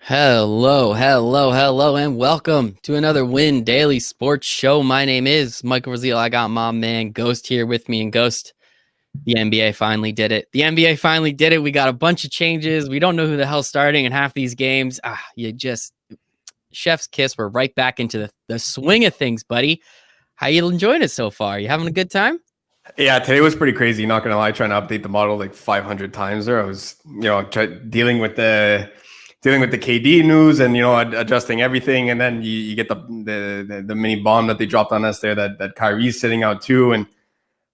Hello, and welcome to another Win Daily Sports Show. My name is Michael Brazil. I got my man Ghost here with me, and Ghost, the NBA finally did it. The NBA finally did it. We got a bunch of changes. We don't know who the hell's starting in half these games. Chef's kiss. We're right back into the swing of things, buddy. How you enjoying it so far? You having a good time? Yeah, today was pretty crazy. Not gonna lie, trying to update the model like 500 times there. I was, dealing with the KD news and adjusting everything, and then you get the mini bomb that they dropped on us there that Kyrie's sitting out too, and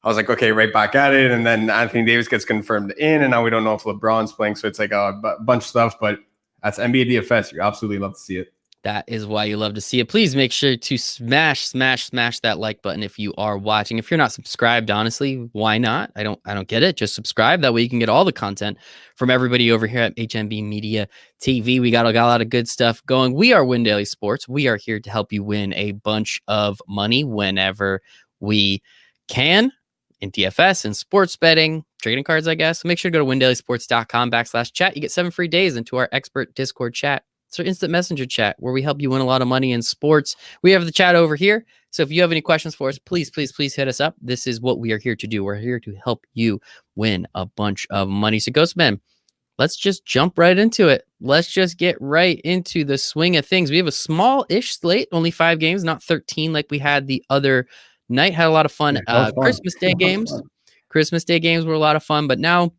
I was like, okay, right back at it. And then Anthony Davis gets confirmed in, and now we don't know if LeBron's playing, so it's like a bunch of stuff. But that's NBA DFS. You absolutely love to see it. That is why you love to see it. Please make sure to smash that like button if you are watching. If you're not subscribed, honestly, why not? I don't get it. Just subscribe. That way you can get all the content from everybody over here at HNB Media TV. We got a lot of good stuff going. We are Win Daily Sports. We are here to help you win a bunch of money whenever we can in DFS and sports betting, trading cards, I guess. Make sure to go to windailysports.com/chat. You get 7 free days into our expert Discord chat. It's our instant messenger chat where we help you win a lot of money in sports. We have the chat over here. So if you have any questions for us, please hit us up. This is what we are here to do. We're here to help you win a bunch of money. So Ghostman, let's just jump right into it. Let's just get right into the swing of things. We have a small-ish slate, only 5 games, not 13 like we had the other night. Had a lot of fun. Christmas Day games. Christmas Day games were a lot of fun, but now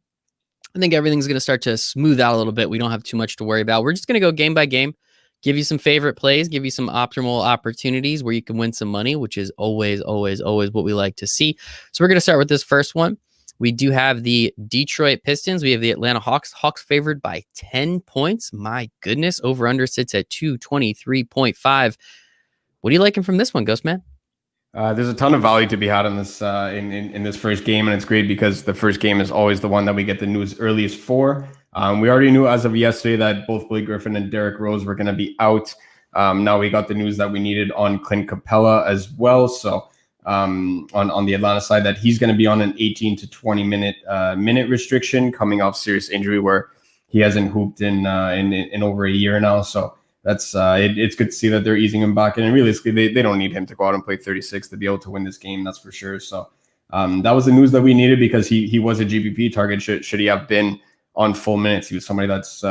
I think everything's going to start to smooth out a little bit. We don't have too much to worry about. We're just going to go game by game, give you some favorite plays, give you some optimal opportunities where you can win some money, which is always what we like to see. So we're going to start with this first one. We do have the Detroit Pistons. We have the Atlanta Hawks. Hawks favored by 10 points. My goodness. Over under sits at 223.5. What are you liking from this one, Ghostman? There's a ton of value to be had in this in this first game, and it's great because the first game is always the one that we get the news earliest for. We already knew as of yesterday that both Blake Griffin and Derrick Rose were going to be out. Now we got the news that we needed on Clint Capella as well. So on the Atlanta side, that he's going to be on an 18 to 20 minute restriction coming off serious injury where he hasn't hooped in over a year now. So that's it's good to see that they're easing him back. And realistically, they don't need him to go out and play 36 to be able to win this game. That's for sure. So that was the news that we needed because he was a GPP target. Should he have been on full minutes? He was somebody that's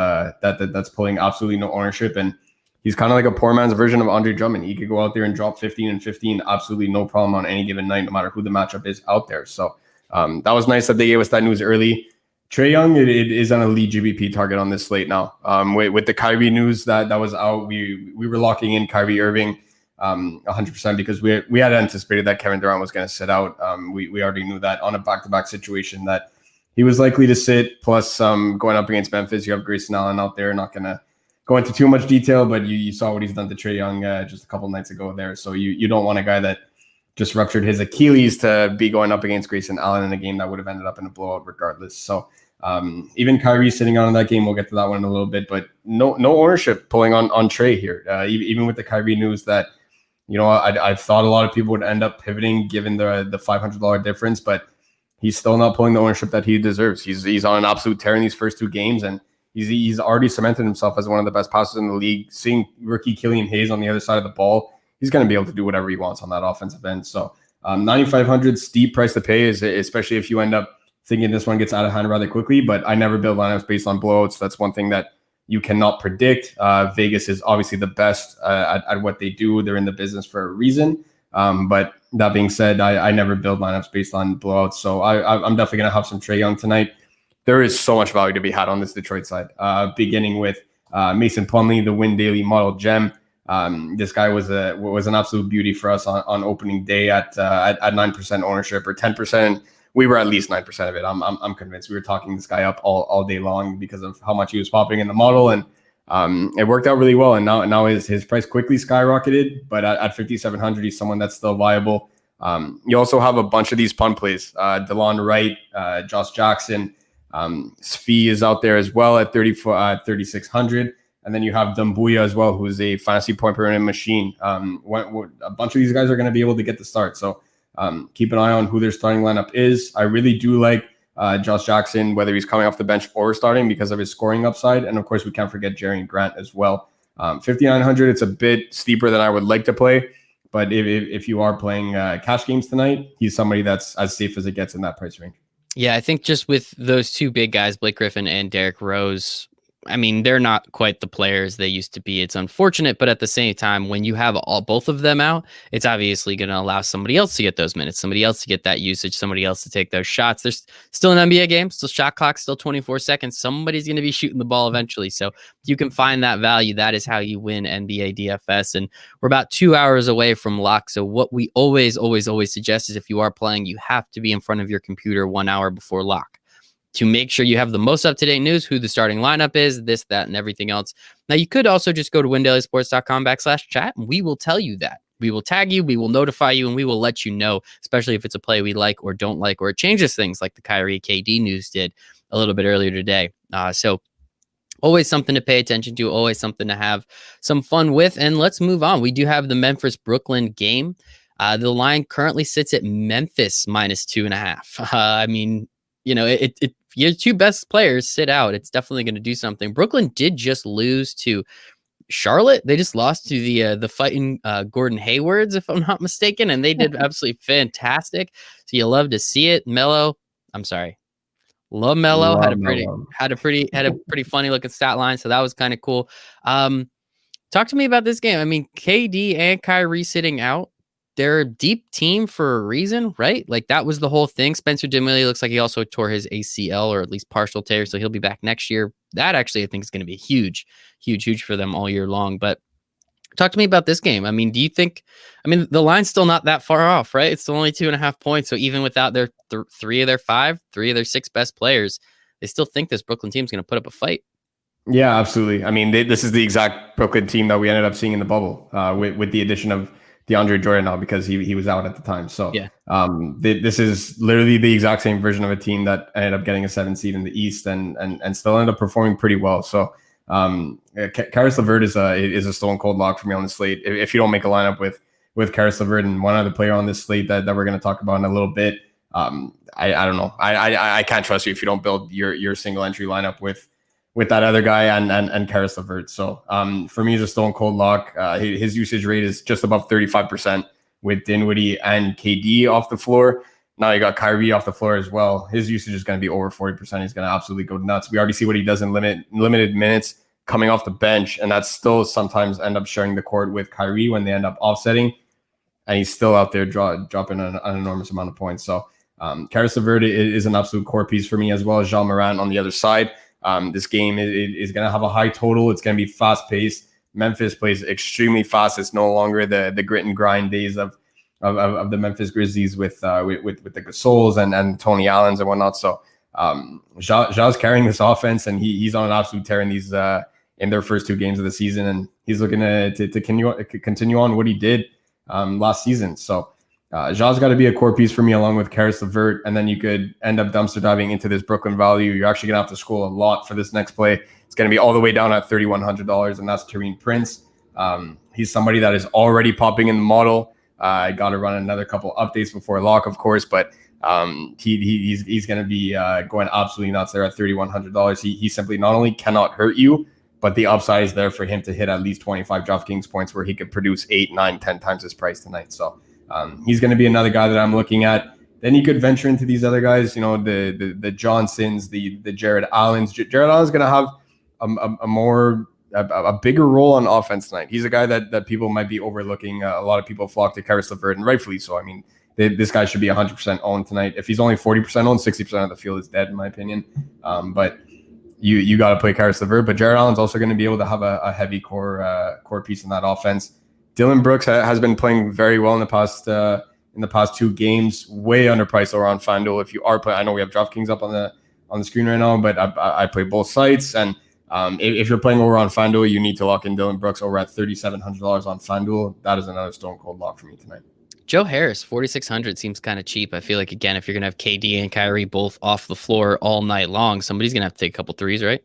pulling absolutely no ownership. And he's kind of like a poor man's version of Andre Drummond. He could go out there and drop 15 and 15, absolutely no problem on any given night, no matter who the matchup is out there. So that was nice that they gave us that news early. Trae Young, it is an elite GBP target on this slate now. With the Kyrie news that was out, we were locking in Kyrie Irving 100% because we had anticipated that Kevin Durant was going to sit out. We already knew that on a back-to-back situation that he was likely to sit. Plus, going up against Memphis, you have Grayson Allen out there. Not going to go into too much detail, but you saw what he's done to Trae Young just a couple nights ago there. So you don't want a guy that just ruptured his Achilles to be going up against Grayson Allen in a game that would have ended up in a blowout regardless. So even Kyrie sitting out in that game, we'll get to that one in a little bit, but no ownership pulling on Trae here. Even with the Kyrie news that, I thought a lot of people would end up pivoting given the $500 difference, but he's still not pulling the ownership that he deserves. He's on an absolute tear in these first 2 games, and he's already cemented himself as one of the best passers in the league. Seeing rookie Killian Hayes on the other side of the ball, he's going to be able to do whatever he wants on that offensive end. So 9,500 steep price to pay, especially if you end up thinking this one gets out of hand rather quickly. But I never build lineups based on blowouts. That's one thing that you cannot predict. Vegas is obviously the best at what they do. They're in the business for a reason. But that being said, I never build lineups based on blowouts. So I'm definitely going to have some Trae Young tonight. There is so much value to be had on this Detroit side, beginning with Mason Plumlee, the Win Daily model gem. This guy was an absolute beauty for us on opening day at 9% ownership or 10%. We were at least 9% of it. I'm convinced. We were talking this guy up all day long because of how much he was popping in the model, and it worked out really well. And now his price quickly skyrocketed. But at 5,700, he's someone that's still viable. You also have a bunch of these punt plays. DeLon Wright, Josh Jackson, Svi is out there as well at 3,600. And then you have Dumbuya as well, who's a fantasy point per minute machine. A bunch of these guys are going to be able to get the start. So keep an eye on who their starting lineup is. I really do like Josh Jackson, whether he's coming off the bench or starting because of his scoring upside. And of course, we can't forget Jerry Grant as well. 5,900, it's a bit steeper than I would like to play. But if you are playing cash games tonight, he's somebody that's as safe as it gets in that price range. Yeah, I think just with those two big guys, Blake Griffin and Derrick Rose, I mean, they're not quite the players they used to be. It's unfortunate, but at the same time, when you have both of them out, it's obviously going to allow somebody else to get those minutes, somebody else to get that usage, somebody else to take those shots. There's still an NBA game, still shot clock, still 24 seconds. Somebody's going to be shooting the ball eventually. So you can find that value. That is how you win NBA DFS. And we're about 2 hours away from lock. So what we always suggest is if you are playing, you have to be in front of your computer 1 hour before lock, to make sure you have the most up-to-date news, who the starting lineup is, this, that, and everything else. Now, you could also just go to windailysports.com/chat, and we will tell you that. We will tag you, we will notify you, and we will let you know, especially if it's a play we like or don't like, or it changes things like the Kyrie KD news did a little bit earlier today. So always something to pay attention to, always something to have some fun with. And let's move on. We do have the Memphis-Brooklyn game. The line currently sits at Memphis -2.5. I mean, you know, your two best players sit out. It's definitely going to do something. Brooklyn did just lose to Charlotte. They just lost to the fighting Gordon Haywards, if I'm not mistaken, and they did absolutely fantastic. So you love to see it. LaMelo had a pretty funny looking stat line, so that was kind of cool. Talk to me about this game. I mean, KD and Kyrie sitting out. They're a deep team for a reason, right? Like that was the whole thing. Spencer Dinwiddie looks like he also tore his ACL, or at least partial tear, so he'll be back next year. That actually I think is going to be huge for them all year long. But talk to me about this game. I mean, do you think? I mean, the line's still not that far off, right? It's still only 2.5 points. So even without their three of their six best players, they still think this Brooklyn team is going to put up a fight. Yeah, absolutely. I mean, this is the exact Brooklyn team that we ended up seeing in the bubble with the addition of DeAndre Jordan now, because he was out at the time. So yeah, this is literally the exact same version of a team that ended up getting a 7 seed in the East and still ended up performing pretty well. So Caris LeVert is a stone cold lock for me on the slate. If you don't make a lineup with Caris LeVert and one other player on this slate that we're going to talk about in a little bit, I don't know. I can't trust you if you don't build your single entry lineup with that other guy and Caris LeVert. So for me, he's a stone cold lock. His usage rate is just above 35% with Dinwiddie and KD off the floor. Now you got Kyrie off the floor as well. His usage is going to be over 40%. He's going to absolutely go nuts. We already see what he does in limited minutes coming off the bench, and that's still sometimes end up sharing the court with Kyrie when they end up offsetting, and he's still out there dropping an enormous amount of points. So Caris LeVert is an absolute core piece for me, as well as Jean Morant on the other side. This game is going to have a high total. It's going to be fast paced. Memphis plays extremely fast. It's no longer the grit and grind days of the Memphis Grizzlies with the Gasols and Tony Allens and whatnot. So Ja's carrying this offense, and he's on an absolute tear in these in their first two games of the season, and he's looking to continue on what he did last season. So Ja's got to be a core piece for me, along with Caris LeVert, and then you could end up dumpster diving into this Brooklyn value. You're actually going to have to scroll a lot for this next play. It's going to be all the way down at $3,100, and that's Taurean Prince. He's somebody that is already popping in the model. I got to run another couple updates before lock, of course, but he's going to be going absolutely nuts there at $3,100. He simply not only cannot hurt you, but the upside is there for him to hit at least 25 DraftKings points, where he could produce 8, 9, 10 times his price tonight. So he's going to be another guy that I'm looking at. Then you could venture into these other guys, the Johnsons, the Jared Allens. Jared Allen's going to have a bigger role on offense tonight. He's a guy that people might be overlooking. A lot of people flock to Caris LeVert, and rightfully so. I mean, this guy should be 100% owned tonight. If he's only 40% owned, 60% of the field is dead, in my opinion. But you got to play Caris LeVert. But Jared Allen's also going to be able to have a heavy core piece in that offense. Dylan Brooks has been playing very well in the past 2 games, way underpriced over on FanDuel. If you are playing, I know we have DraftKings up on the screen right now, but I play both sites. And if you're playing over on FanDuel, you need to lock in Dylan Brooks over at $3,700 on FanDuel. That is another stone cold lock for me tonight. Joe Harris, 4,600 seems kind of cheap. I feel like, again, if you're going to have KD and Kyrie both off the floor all night long, somebody's going to have to take a couple threes, right?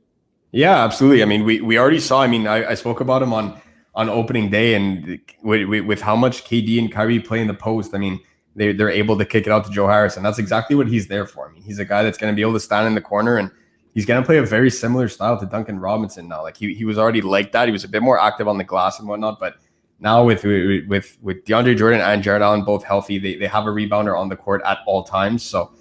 Yeah, absolutely. I mean, we already saw, I spoke about him on opening day, and with how much KD and Kyrie play in the post, I mean, they're able to kick it out to Joe Harris, and that's exactly what he's there for. I mean, he's a guy that's going to be able to stand in the corner, and he's going to play a very similar style to Duncan Robinson now. Like he was already like that. He was a bit more active on the glass and whatnot, but now with DeAndre Jordan and Jared Allen both healthy, they have a rebounder on the court at all times. So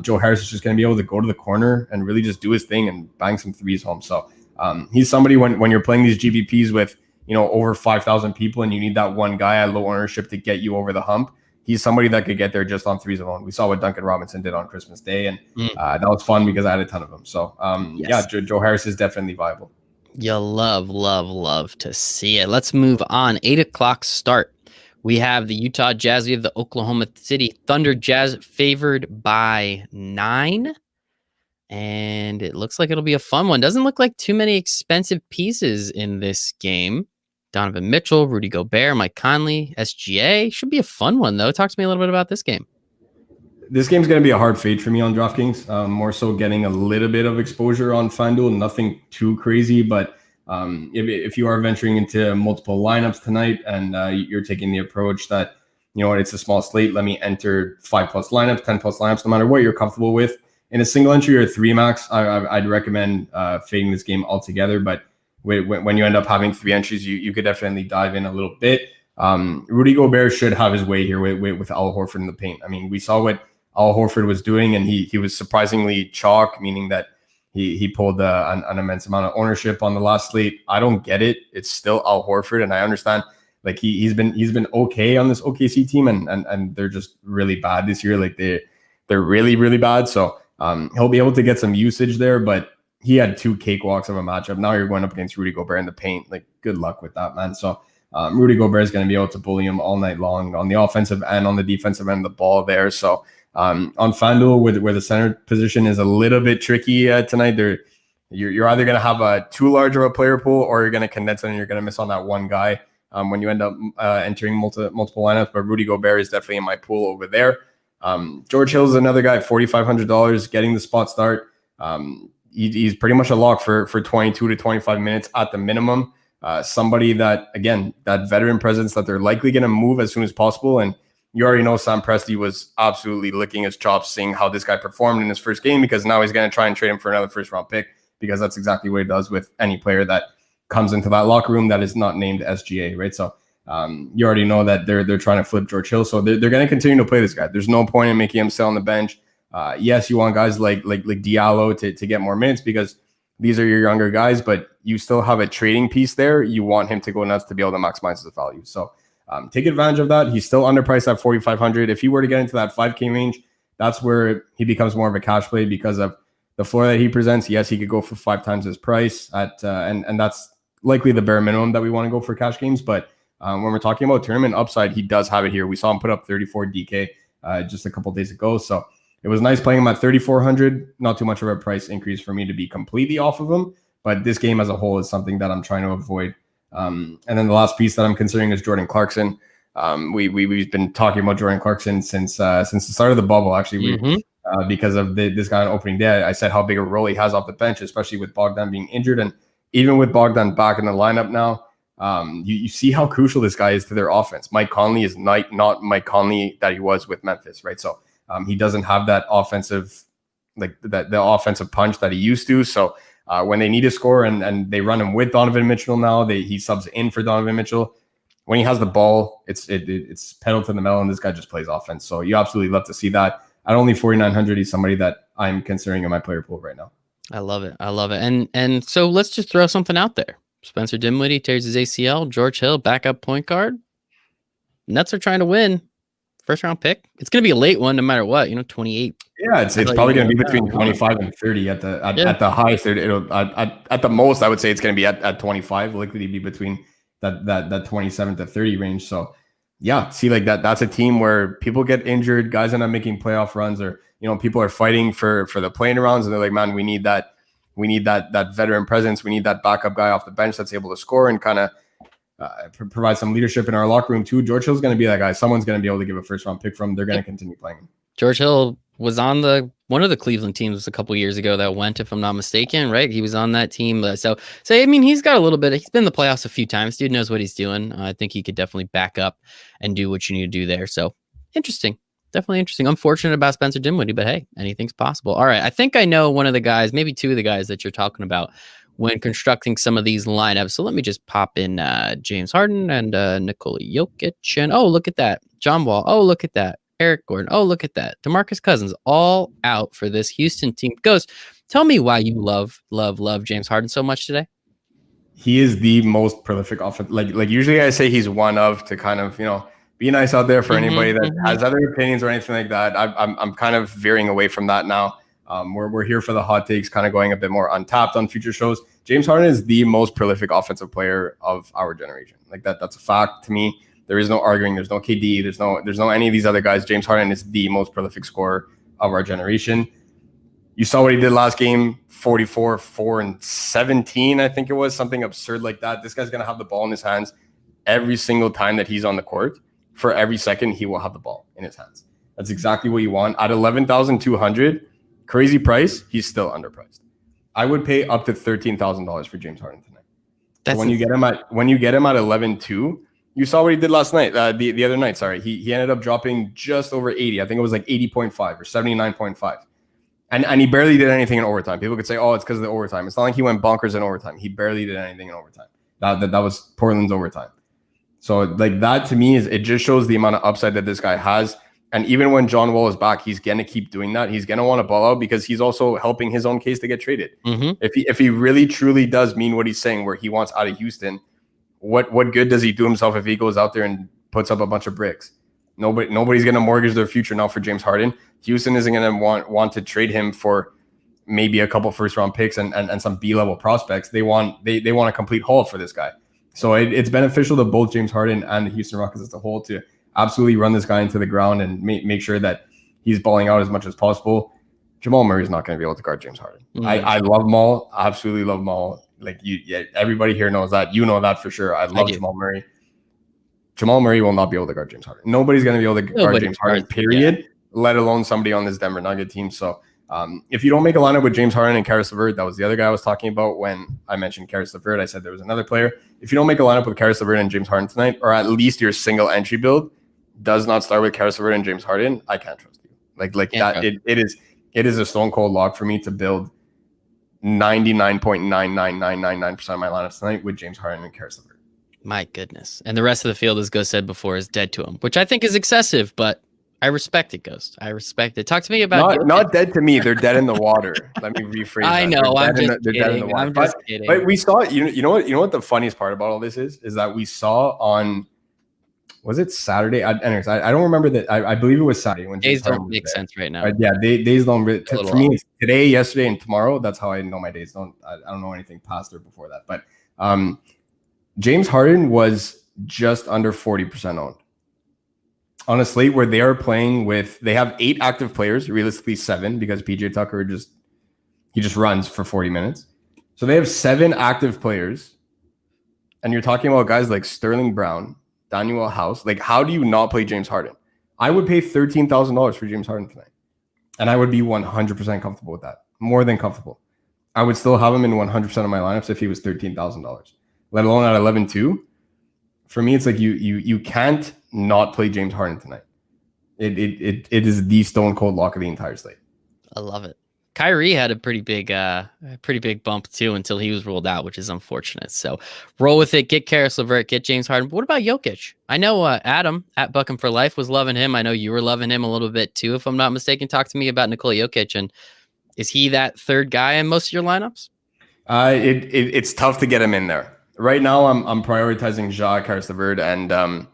Joe Harris is just going to be able to go to the corner and really just do his thing and bang some threes home. So he's somebody when you're playing these GBPs with over 5,000 people and you need that one guy at low ownership to get you over the hump. He's somebody that could get there just on threes alone. We saw what Duncan Robinson did on Christmas Day, and that was fun because I had a ton of them. So yes. Joe Harris is definitely viable. You love to see it. Let's move on. 8 o'clock start. We have the Utah Jazz. We have the Oklahoma City Thunder. Jazz favored by 9. And it looks like it'll be a fun one. Doesn't look like too many expensive pieces in this game. Donovan Mitchell, Rudy Gobert, Mike Conley, SGA. Should be a fun one, though. Talk to me a little bit about this game. This game's going to be a hard fade for me on DraftKings. More so getting a little bit of exposure on FanDuel. Nothing too crazy, but if you are venturing into multiple lineups tonight and you're taking the approach that, it's a small slate, let me enter 5+ lineups, 10+ lineups, no matter what you're comfortable with. In a single entry or 3 max, I'd recommend fading this game altogether. But when you end up having 3 entries, you could definitely dive in a little bit. Rudy Gobert should have his way here with Al Horford in the paint. I mean, we saw what Al Horford was doing, and he was surprisingly chalk, meaning that he pulled an immense amount of ownership on the last slate. I don't get it. It's still Al Horford, and I understand like he's been okay on this OKC team, and they're just really bad this year. Like they're really, really bad. So he'll be able to get some usage there, but he had 2 cakewalks of a matchup. Now you're going up against Rudy Gobert in the paint. Like, good luck with that, man. So Rudy Gobert is going to be able to bully him all night long on the offensive and on the defensive end of the ball there. So on FanDuel, where the center position is a little bit tricky tonight, you're either going to have too large of a player pool, or you're going to condense it and you're going to miss on that one guy when you end up entering multiple lineups. But Rudy Gobert is definitely in my pool over there. George Hill is another guy, $4,500, getting the spot start. He's pretty much a lock for 22 to 25 minutes at the minimum. Somebody that, again, that veteran presence that they're likely going to move as soon as possible. And you already know Sam Presti was absolutely licking his chops seeing how this guy performed in his first game, because now he's going to try and trade him for another first-round pick, because that's exactly what he does with any player that comes into that locker room that is not named SGA, right? So you already know that they're trying to flip George Hill. So they're going to continue to play this guy. There's no point in making him sit on the bench. Yes, you want guys like Diallo to get more minutes because these are your younger guys, but you still have a trading piece there. You want him to go nuts to be able to maximize his value. So take advantage of that. He's still underpriced at 4,500. If he were to get into that 5K range, that's where he becomes more of a cash play because of the floor that he presents. Yes, he could go for 5 times his price and that's likely the bare minimum that we want to go for cash games. But when we're talking about tournament upside, he does have it here. We saw him put up 34 DK just a couple days ago. So it was nice playing him at 3,400. Not too much of a price increase for me to be completely off of him. But this game as a whole is something that I'm trying to avoid. And then the last piece that I'm considering is Jordan Clarkson. We've been talking about Jordan Clarkson since the start of the bubble, actually. Because of this guy on opening day. I said how big a role he has off the bench, especially with Bogdan being injured. And even with Bogdan back in the lineup now, you see how crucial this guy is to their offense. Mike Conley is not Mike Conley that he was with Memphis, right? So he doesn't have that offensive, like the offensive punch that he used to. So when they need a score and they run him with Donovan Mitchell now, he subs in for Donovan Mitchell. When he has the ball, it's pedal to the metal, and this guy just plays offense. So you absolutely love to see that. At only 4,900, he's somebody that I'm considering in my player pool right now. I love it. And so let's just throw something out there. Spencer Dinwiddie tears his ACL. George Hill, backup point guard. Nets are trying to win. First round pick. It's going to be a late one, no matter what. 28. Yeah, it's probably going to be between 25 and 30 at the highest. It'll at the most, I would say it's going to be at 25. Likely to be between that 27 to 30 range. So yeah, see, like that's a team where people get injured, guys end up making playoff runs, or people are fighting for the playing rounds, and they're like, man, we need that veteran presence, we need that backup guy off the bench that's able to score and kind of provide some leadership in our locker room too. George Hill's going to be that guy. Someone's going to be able to give a first round pick from. They're going to continue playing him. George Hill was on one of the Cleveland teams a couple years ago that went, if I'm not mistaken, right? He was on that team. So I mean, he's got a little bit. He's been in the playoffs a few times. Dude knows what he's doing. I think he could definitely back up and do what you need to do there. So interesting. definitely interesting. Unfortunate about Spencer Dinwiddie, but hey, anything's possible. All right, I think I know one of the guys, maybe two of the guys that you're talking about when constructing some of these lineups. So let me just pop in James Harden and Nikola Jokic. And oh, look at that. John Wall. Oh, look at that. Eric Gordon. Oh, look at that. DeMarcus Cousins all out for this Houston team. Ghost, tell me why you love James Harden so much today. He is the most prolific offense. Like usually I say he's one of, to kind of, be nice out there for anybody that has other opinions or anything like that. I'm kind of veering away from that now. We're here for the hot takes, kind of going a bit more untapped on future shows. James Harden is the most prolific offensive player of our generation. Like that's a fact to me. There is no arguing. There's no KD. There's no any of these other guys. James Harden is the most prolific scorer of our generation. You saw what he did last game, 44, 4, and 17, I think it was, something absurd like that. This guy's going to have the ball in his hands every single time that he's on the court. For every second, he will have the ball in his hands. That's exactly what you want. At 11,200, crazy price, he's still underpriced. I would pay up to $13,000 for James Harden tonight. So when you get him at 11.2, you saw what he did last night, the other night, sorry. He ended up dropping just over 80. I think it was like 80.5 or 79.5. And he barely did anything in overtime. People could say, oh, it's because of the overtime. It's not like he went bonkers in overtime. He barely did anything in overtime. That was Portland's overtime. So like that to me it just shows the amount of upside that this guy has. And even when John Wall is back, he's going to keep doing that. He's going to want to ball out because he's also helping his own case to get traded. If he really truly does mean what he's saying, where he wants out of Houston, what good does he do himself if he goes out there and puts up a bunch of bricks? Nobody's going to mortgage their future now for James Harden. Houston isn't going to want to trade him for maybe a couple first round picks and some B-level prospects. They want a complete haul for this guy. So it's beneficial to both James Harden and the Houston Rockets as a whole to absolutely run this guy into the ground and make sure that he's balling out as much as possible. Jamal Murray is not going to be able to guard James Harden. I love Maul. I absolutely love Maul. Like everybody here knows that. You know that for sure. I love Jamal Murray. Jamal Murray will not be able to guard James Harden. Nobody's going to be able to guard James Harden, period, let alone somebody on this Denver Nugget team. So if you don't make a lineup with James Harden and Caris LeVert, that was the other guy I was talking about when I mentioned Caris LeVert. I said there was another player. If you don't make a lineup with Caris LeVert and James Harden tonight, or at least your single entry build does not start with Caris LeVert and James Harden, I can't trust you. Like that. It is a stone cold lock for me to build 99.99999% of my lineups tonight with James Harden and Caris LeVert. My goodness. And the rest of the field, as Ghost said before, is dead to him, which I think is excessive, but I respect it, Ghost. I respect it. Talk to me about not dead to me. They're dead in the water. Let me rephrase that. I know. I'm just kidding. But we saw, you know what the funniest part about all this is that we saw on, was it Saturday? Anyways, I don't remember that. I believe it was Saturday. When days don't make sense right now. Days don't. For me, it's today, yesterday, and tomorrow. That's how I know my days. I don't know anything past or before that. But James Harden was just under 40% owned on a slate where they are playing with. They have 8 active players, realistically 7, because PJ Tucker just runs for 40 minutes. So they have 7 active players, and you're talking about guys like Sterling Brown, Daniel House. Like, how do you not play James Harden? I would pay $13,000 for James Harden tonight, and I would be 100% comfortable with that. More than comfortable. I would still have him in 100% of my lineups if he was $13,000, let alone at 11.2. For me, it's like you can't not play James Harden tonight. It is the stone cold lock of the entire slate. I love it. Kyrie had a pretty big bump too until he was ruled out, which is unfortunate. So roll with it. Get Caris LeVert, get James Harden. But what about Jokic? I know Adam at Buckham for Life was loving him. I know you were loving him a little bit too, if I'm not mistaken. Talk to me about Nikola Jokic, and is he that third guy in most of your lineups? It's tough to get him in there. Right now, I'm prioritizing Ja, Caris LeVert, and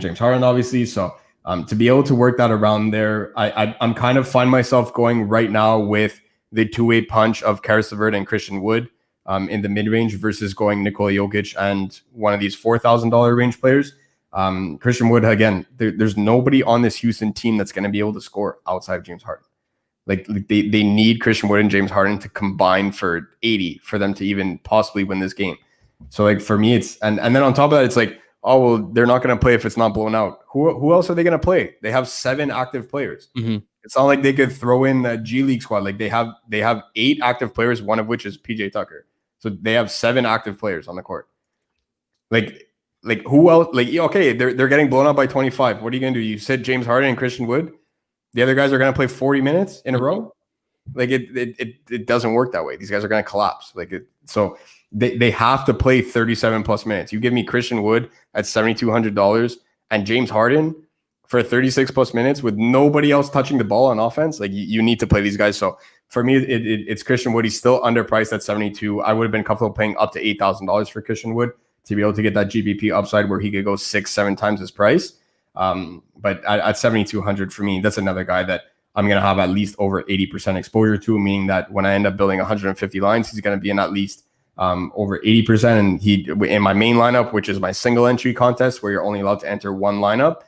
James Harden, obviously. So to be able to work that around there, I'm kind of find myself going right now with the two-way punch of Caris LeVert and Christian Wood in the mid-range versus going Nikola Jokic and one of these $4,000 range players. Christian Wood, again, there's nobody on this Houston team that's going to be able to score outside of James Harden. Like they need Christian Wood and James Harden to combine for 80 for them to even possibly win this game. So like for me, it's and then on top of that, it's like, oh well, they're not going to play if it's not blown out. Who else are they going to play? They have 7 active players. It's not like they could throw in a G League squad. Like they have 8 active players, one of which is PJ Tucker. So they have 7 active players on the court. Like Like who else? Like okay, they're getting blown up by 25. What are you gonna do? You said James Harden and Christian Wood. The other guys are gonna play 40 minutes in a row. Like it doesn't work that way. These guys are gonna collapse. So they have to play 37 plus minutes. You give me Christian Wood at $7,200 and James Harden for 36 plus minutes with nobody else touching the ball on offense. Like you need to play these guys. So for me, it's Christian Wood. He's still underpriced at 72. I would have been comfortable paying up to $8,000 for Christian Wood to be able to get that GPP upside where he could go 6-7 times his price. But at 7,200 for me, that's another guy that I'm going to have at least over 80% exposure to, meaning that when I end up building 150 lines, he's going to be in at least over 80%. And he in my main lineup, which is my single entry contest, where you're only allowed to enter one lineup,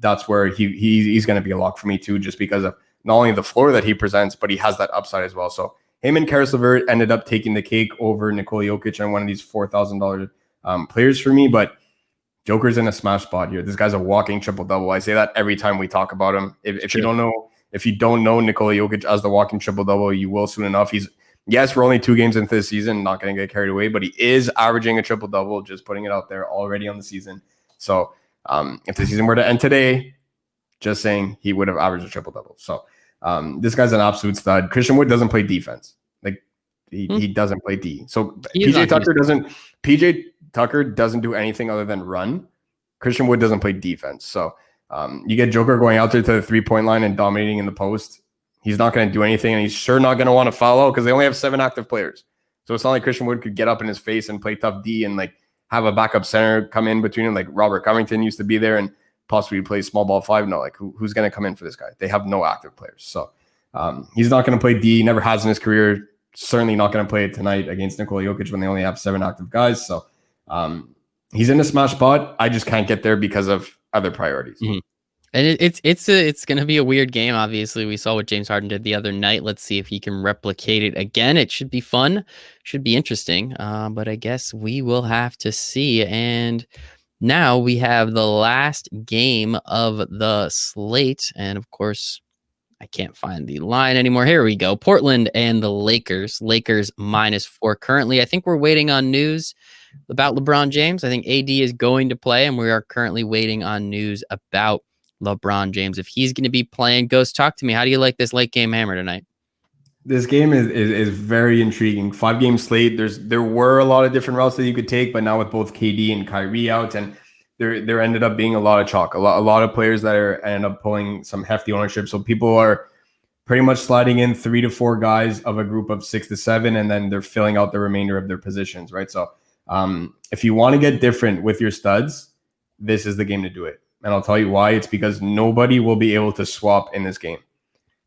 that's where he's going to be a lock for me too, just because of not only the floor that he presents, but he has that upside as well. So him and Karis LeVert ended up taking the cake over Nikola Jokic on one of these $4,000 players for me, but Joker's in a smash spot here. This guy's a walking triple-double. I say that every time we talk about him. If you don't know Nikola Jokic as the walking triple-double, you will soon enough. We're only 2 games into the season, not going to get carried away, but he is averaging a triple-double, just putting it out there already on the season. So if the season were to end today, just saying he would have averaged a triple-double. So this guy's an absolute stud. Christian Wood doesn't play defense. Like he doesn't play D. So PJ Tucker doesn't do anything other than run. Christian Wood doesn't play defense. So you get Joker going out there to the 3-point line and dominating in the post. He's not going to do anything, and he's sure not going to want to follow because they only have 7 active players. So it's not like Christian Wood could get up in his face and play tough D and like have a backup center come in between him, like Robert Covington used to be there and possibly play small ball 5. No, like who's going to come in for this guy? They have no active players. So he's not going to play D, never has in his career. Certainly not going to play it tonight against Nikola Jokic when they only have 7 active guys. So he's in a smash spot. I just can't get there because of other priorities. Mm-hmm. And it's going to be a weird game. Obviously, we saw what James Harden did the other night. Let's see if he can replicate it again. It should be fun, should be interesting. But I guess we will have to see. And now we have the last game of the slate, and of course, I can't find the line anymore. Here we go. Portland and the Lakers. Lakers -4 currently. I think we're waiting on news about LeBron James. I think AD is going to play, and we are currently waiting on news about LeBron James. If he's going to be playing, Ghost, talk to me. How do you like this late game hammer tonight? This game is very intriguing. 5-game slate. There were a lot of different routes that you could take, but now with both KD and Kyrie out, and there ended up being a lot of chalk. A lot of players that ended up pulling some hefty ownership. So people are pretty much sliding in 3 to 4 guys of a group of 6 to 7, and then they're filling out the remainder of their positions, right? So if you want to get different with your studs, this is the game to do it. And I'll tell you why. It's because nobody will be able to swap in this game.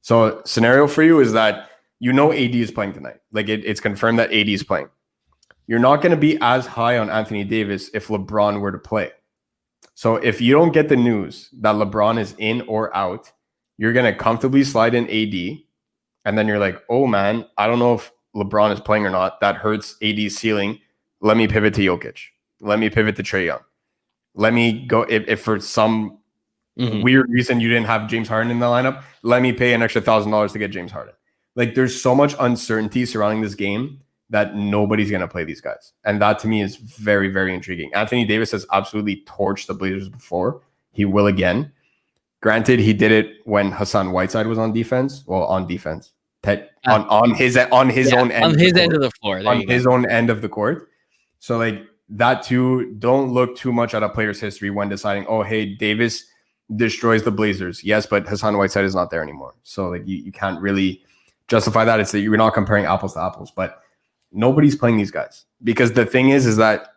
So scenario for you is that AD is playing tonight. Like it's confirmed that AD is playing. You're not going to be as high on Anthony Davis if LeBron were to play. So if you don't get the news that LeBron is in or out, you're going to comfortably slide in AD. And then you're like, oh man, I don't know if LeBron is playing or not. That hurts AD's ceiling. Let me pivot to Jokic. Let me pivot to Trae Young. Let me go, if for some weird reason you didn't have James Harden in the lineup, let me pay an extra $1,000 to get James Harden. Like there's so much uncertainty surrounding this game that nobody's going to play these guys. And that to me is very, very intriguing. Anthony Davis has absolutely torched the Blazers before. He will again. Granted, he did it when Hassan Whiteside was on defense. Well, on defense. On his own end. On his end of the floor. On his own end of the court. So like, that too, don't look too much at a player's history when deciding, oh, hey, Davis destroys the Blazers. Yes, but Hassan Whiteside is not there anymore. So like you can't really justify that. It's that you're not comparing apples to apples, but nobody's playing these guys. Because the thing is that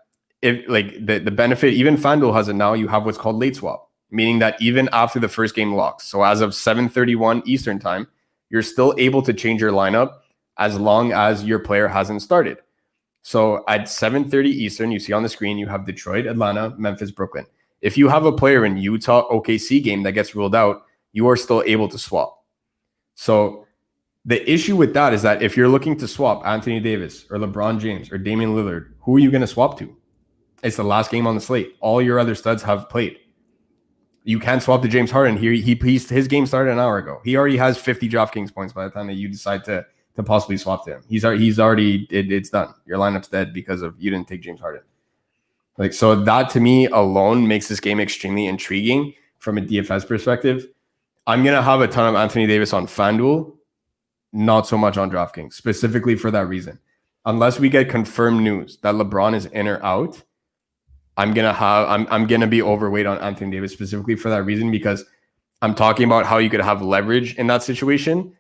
if like the benefit, even FanDuel has it now, you have what's called late swap, meaning that even after the first game locks, so as of 7:31 Eastern time, you're still able to change your lineup as long as your player hasn't started. So at 7:30 Eastern, you see on the screen, you have Detroit, Atlanta, Memphis, Brooklyn. If you have a player in Utah, OKC game that gets ruled out, you are still able to swap. So the issue with that is that if you're looking to swap Anthony Davis or LeBron James or Damian Lillard, who are you going to swap to? It's the last game on the slate. All your other studs have played. You can't swap to James Harden. His game started an hour ago. He already has 50 DraftKings points by the time that you decide to possibly swap to him. He's already it's done. Your lineup's dead because of you didn't take James Harden. Like, so that to me alone makes this game extremely intriguing from a DFS perspective. I'm going to have a ton of Anthony Davis on FanDuel, not so much on DraftKings, specifically for that reason. Unless we get confirmed news that LeBron is in or out, I'm gonna be overweight on Anthony Davis specifically for that reason, because I'm talking about how you could have leverage in that situation.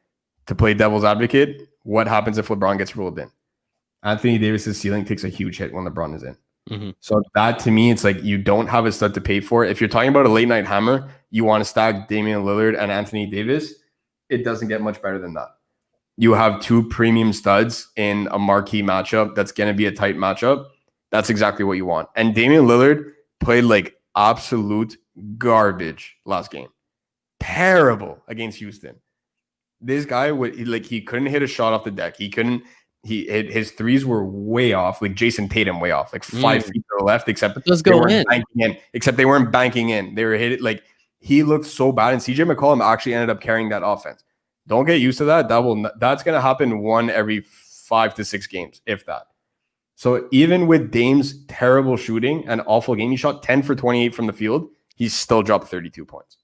To play devil's advocate, what happens if LeBron gets ruled in? Anthony Davis's ceiling takes a huge hit when LeBron is in. Mm-hmm. So that to me, it's like you don't have a stud to pay for. If you're talking about a late night hammer, you want to stack Damian Lillard and Anthony Davis, it doesn't get much better than that. You have two premium studs in a marquee matchup that's going to be a tight matchup. That's exactly what you want. And Damian Lillard played like absolute garbage last game. Terrible against Houston. This guy he couldn't hit a shot off the deck. His threes were way off, like Jason Tatum way off, like 5 feet to the left, except they weren't banking in. They were hit it like he looked so bad. And CJ McCollum actually ended up carrying that offense. Don't get used to that. That's going to happen one every 5 to 6 games, if that. So even with Dame's terrible shooting and awful game, he shot 10 for 28 from the field. He still dropped 32 points.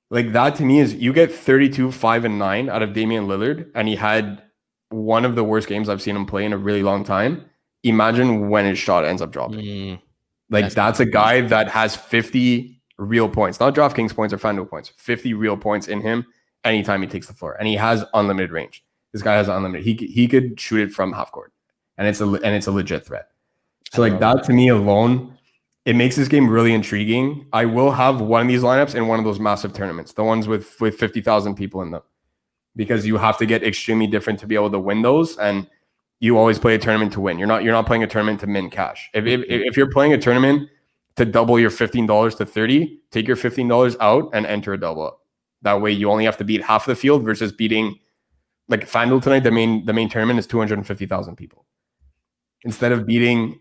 Like that to me is you get 32, 5, and 9 out of Damian Lillard, and he had one of the worst games I've seen him play in a really long time. Imagine when his shot ends up dropping. That's a guy that has 50 real points, not DraftKings points or FanDuel points, 50 real points in him anytime he takes the floor, and he has unlimited range. This guy has unlimited. He could shoot it from half court, and it's a legit threat. So like that to me alone, it makes this game really intriguing. I will have one of these lineups in one of those massive tournaments, the ones with 50,000 people in them, because you have to get extremely different to be able to win those. And you always play a tournament to win. You're not playing a tournament to min cash. If you're playing a tournament to double your $15 to 30, take your $15 out and enter a double up. That way you only have to beat half of the field versus beating, like FanDuel tonight, the main tournament is 250,000 people. Instead of beating,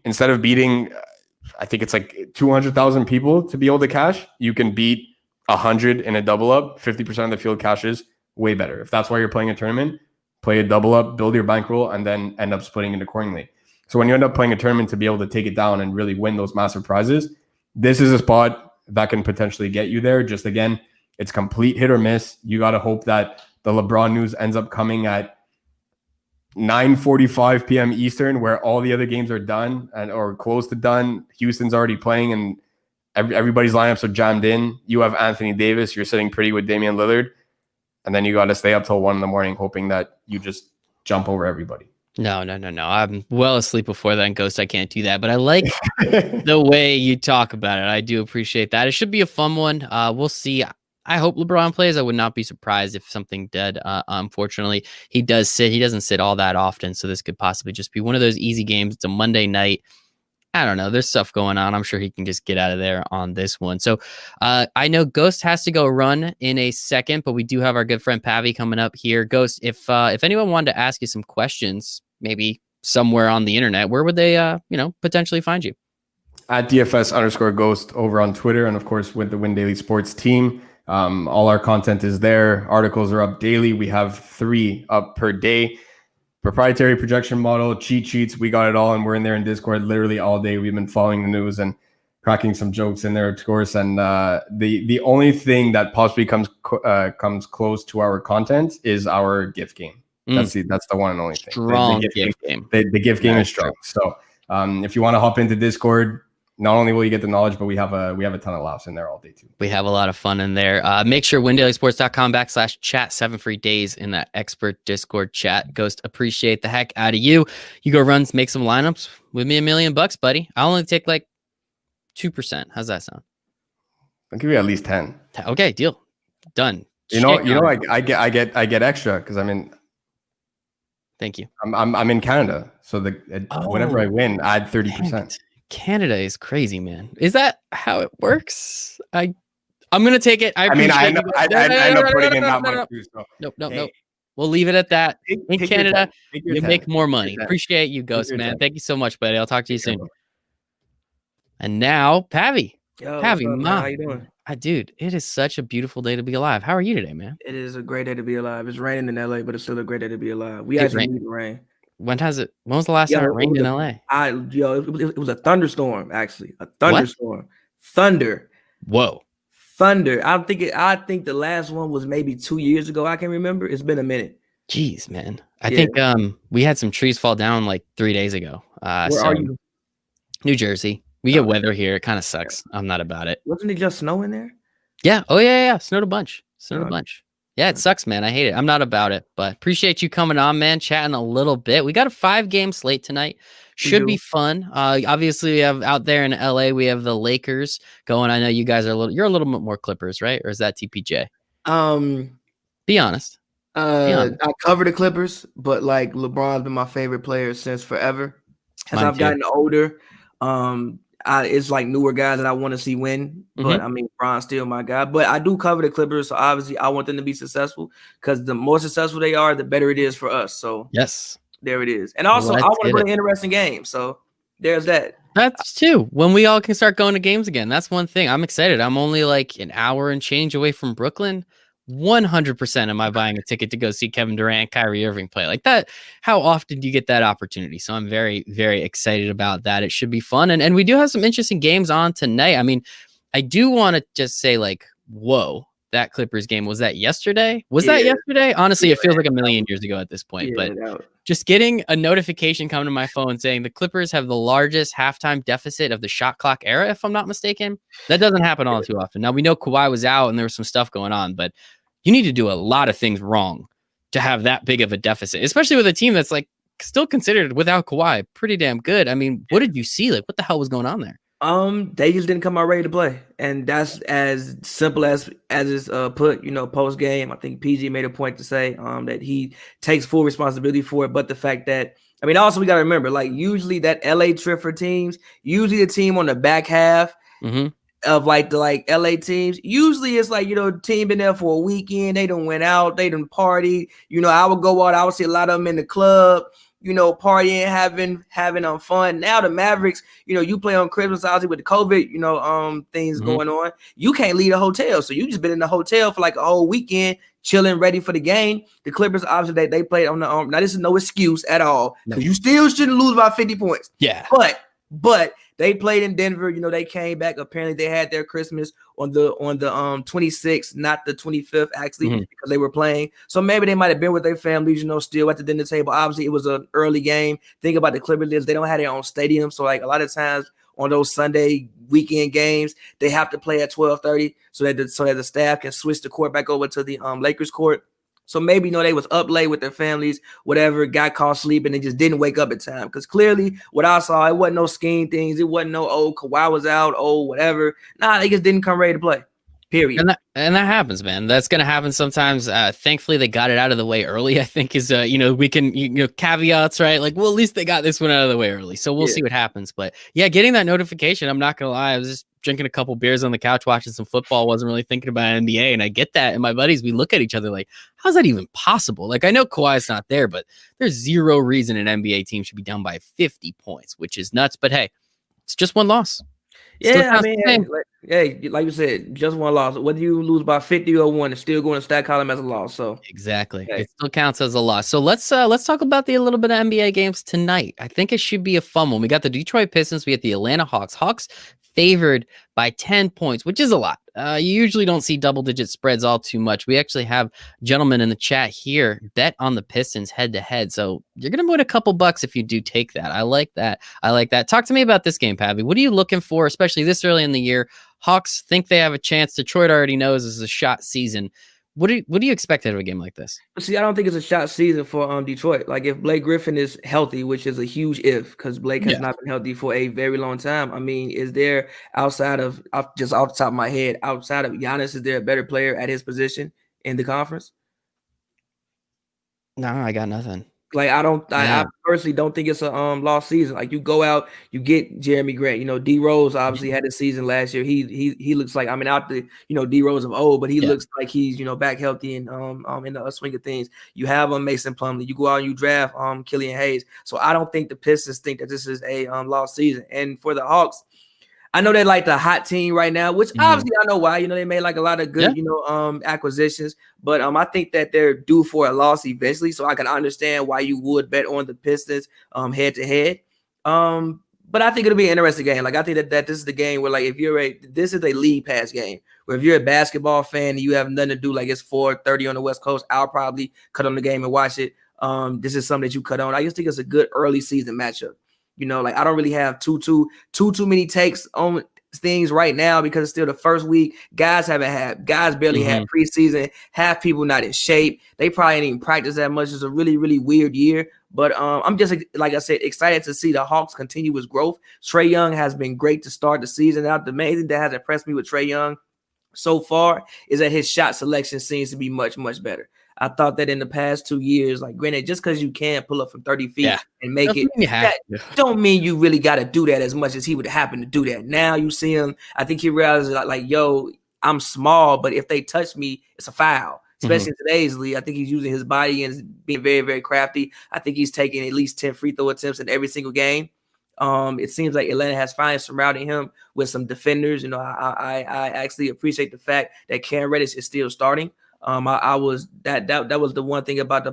I think it's like 200,000 people to be able to cash, you can beat 100 in a double up. 50% of the field cashes, way better. If that's why you're playing a tournament, play a double up, build your bankroll, and then end up splitting it accordingly. So when you end up playing a tournament to be able to take it down and really win those massive prizes, this is a spot that can potentially get you there. Just again, it's complete hit or miss. You got to hope that the LeBron news ends up coming at 9:45 p.m. Eastern, where all the other games are done or close to done. Houston's already playing, and everybody's lineups are jammed in. You have Anthony Davis. You're sitting pretty with Damian Lillard, and then you got to stay up till 1 a.m, hoping that you just jump over everybody. No. I'm well asleep before that, Ghost. I can't do that, but I like the way you talk about it. I do appreciate that. It should be a fun one. We'll see. I hope LeBron plays. I would not be surprised if something did. Unfortunately, he does sit. He doesn't sit all that often, so this could possibly just be one of those easy games. It's a Monday night. I don't know. There's stuff going on. I'm sure he can just get out of there on this one. So I know Ghost has to go run in a second, but we do have our good friend Pavy coming up here. Ghost, if anyone wanted to ask you some questions, maybe somewhere on the internet, where would they potentially find you? At DFS_Ghost over on Twitter, and of course with the Win Daily Sports team. All our content is there. Articles are up daily. We have 3 up per day. Proprietary projection model, cheat sheets. We got it all, and we're in there in Discord literally all day. We've been following the news and cracking some jokes in there, of course. And the only thing that possibly comes close to our content is our gift game. That's the one and only thing. Strong gift game. The gift game is strong. So if you want to hop into Discord, not only will you get the knowledge, but we have a ton of laughs in there all day too. We have a lot of fun in there. Make sure windailysports.com/chat, 7 free days in that expert Discord chat. Ghost, appreciate the heck out of you. You go run, make some lineups with me, $1 million, buddy. I'll only take like 2%. How's that sound? I'll give you at least 10. Okay, deal. Done. I get extra because I'm in. Thank you. I'm in Canada, so whenever I win, add 30%. Canada is crazy, man. Is that how it works? I'm gonna take it. I know putting in that much too. So. Nope. We'll leave it at that. In Canada, you make more money. Appreciate you, Ghost, man. Thank you so much, buddy. I'll talk to you soon. And now, Pavy. Pavy, how you doing? Dude, it is such a beautiful day to be alive. How are you today, man? It is a great day to be alive. It's raining in LA, but it's still a great day to be alive. We actually need the rain. When was the last time it rained in LA? It was a thunderstorm, actually. A What? thunderstorm. Thunder. Whoa. Thunder. I think the last one was maybe 2 years ago. I can't remember. It's been a minute. Jeez, man. I think we had some trees fall down like 3 days ago. Where are you? New Jersey. We get weather here. It kind of sucks. I'm not about it. Wasn't it just snow in there? Yeah. Oh yeah. Snowed a bunch. Yeah, it sucks, man. I hate it. I'm not about it, but appreciate you coming on, man, chatting a little bit. We got a 5-game slate tonight. Should be fun. Obviously, we have out there in LA, we have the Lakers going. I know you guys are you're a little bit more Clippers, right? Or is that TPJ? Be honest. I cover the Clippers, but like LeBron's been my favorite player since forever. As I've gotten older, it's like newer guys that I want to see win. But I mean, LeBron's still my guy. But I do cover the Clippers, so obviously I want them to be successful because the more successful they are, the better it is for us. So yes, there it is. And also, I want to play an interesting game. So there's that. That's too. When we all can start going to games again, that's one thing. I'm excited. I'm only like an hour and change away from Brooklyn. 100% am I buying a ticket to go see Kevin Durant, Kyrie Irving play like that. How often do you get that opportunity? So I'm very, very excited about that. It should be fun. And we do have some interesting games on tonight. I mean, I do want to just say like, whoa, that Clippers game, was that yesterday? That yesterday? Honestly, it feels like a million years ago at this point, but just getting a notification come to my phone saying the Clippers have the largest halftime deficit of the shot clock era, if I'm not mistaken. That doesn't happen all too often. Now we know Kawhi was out and there was some stuff going on, but you need to do a lot of things wrong to have that big of a deficit, especially with a team that's like still considered without Kawhi pretty damn good. I mean, what did you see? Like, what the hell was going on there? They just didn't come out ready to play, and that's as simple as it's put. Post game, I think PG made a point to say that he takes full responsibility for it. But the fact that also we got to remember, like usually that LA trip for teams, usually the team on the back half. Of the LA teams, usually it's like, team been there for a weekend, they done went out, they done party. I would go out, I would see a lot of them in the club, partying, having fun. Now the Mavericks, you play on Christmas, obviously with the COVID, things going on. You can't leave the hotel, so you just been in the hotel for like a whole weekend, chilling, ready for the game. The Clippers, obviously, they played on the now this is no excuse at all because you still shouldn't lose by 50 points. Yeah, but they played in Denver. They came back. Apparently, they had their Christmas on the 26th, not the 25th, actually, because they were playing. So maybe they might have been with their families, still at the dinner table. Obviously, it was an early game. Think about the Clippers. They don't have their own stadium. So, like, a lot of times on those Sunday weekend games, they have to play at 12:30 so that the staff can switch the court back over to the Lakers court. So maybe, they was up late with their families, whatever, got caught sleeping and just didn't wake up in time. Because clearly what I saw, it wasn't no scheme things. It wasn't no, Kawhi was out, whatever. Nah, they just didn't come ready to play. Period. And that happens, man. That's going to happen sometimes. Thankfully, they got it out of the way early, I think is, we can, caveats, right? Like, well, at least they got this one out of the way early. So we'll see what happens. But yeah, getting that notification, I'm not going to lie. I was just drinking a couple beers on the couch, watching some football. Wasn't really thinking about NBA. And I get that. And my buddies, we look at each other like, how's that even possible? Like, I know Kawhi's not there, but there's zero reason an NBA team should be down by 50 points, which is nuts. But hey, it's just one loss. Yeah, like you said, just one loss. Whether you lose by 50 or 1, it's still going to stat column as a loss. So exactly, it still counts as a loss. So let's talk about a little bit of NBA games tonight. I think it should be a fun one. We got the Detroit Pistons. We got the Atlanta Hawks. Hawks favored by 10 points, which is a lot. You usually don't see double-digit spreads all too much. We actually have gentlemen in the chat here bet on the Pistons head-to-head. So you're going to win a couple bucks if you do take that. I like that. Talk to me about this game, Pavy. What are you looking for, especially this early in the year? Hawks think they have a chance. Detroit already knows this is a shot season. What do you expect out of a game like this? See, I don't think it's a shot season for Detroit. Like if Blake Griffin is healthy, which is a huge if, because Blake has not been healthy for a very long time. I mean, is there outside of just off the top of my head, outside of Giannis, is there a better player at his position in the conference? No, I got nothing. Like I personally don't think it's a lost season. Like you go out, you get Jeremy Grant. D Rose obviously had a season last year. He looks like out the D Rose of old, but he looks like he's back healthy and in the swing of things. You have Mason Plumlee. You go out and you draft Killian Hayes. So I don't think the Pistons think that this is a lost season. And for the Hawks, I know they're like the hot team right now, which obviously I know why. They made like a lot of good, acquisitions. But I think that they're due for a loss eventually. So I can understand why you would bet on the Pistons head to head. But I think it'll be an interesting game. Like I think that this is the game where, like, this is a league pass game. Where if you're a basketball fan and you have nothing to do, like it's 4:30 on the West Coast, I'll probably cut on the game and watch it. This is something that you cut on. I just think it's a good early season matchup. Like I don't really have too many takes on things right now because it's still the first week. Guys barely had preseason. Half people not in shape. They probably ain't even practice that much. It's a really, really weird year. But I'm just, like I said, excited to see the Hawks continuous growth. Trae Young has been great to start the season out. The main thing that has impressed me with Trae Young so far is that his shot selection seems to be much, much better. I thought that in the past 2 years, like granted, just because you can pull up from 30 feet and make don't mean you really got to do that as much as he would happen to do that. Now you see him, I think he realizes like, yo, I'm small, but if they touch me, it's a foul. Especially in today's league, I think he's using his body and being very, very crafty. I think he's taking at least 10 free throw attempts in every single game. It seems like Atlanta has finally surrounded him with some defenders. I actually appreciate the fact that Cam Reddish is still starting. That was the one thing about the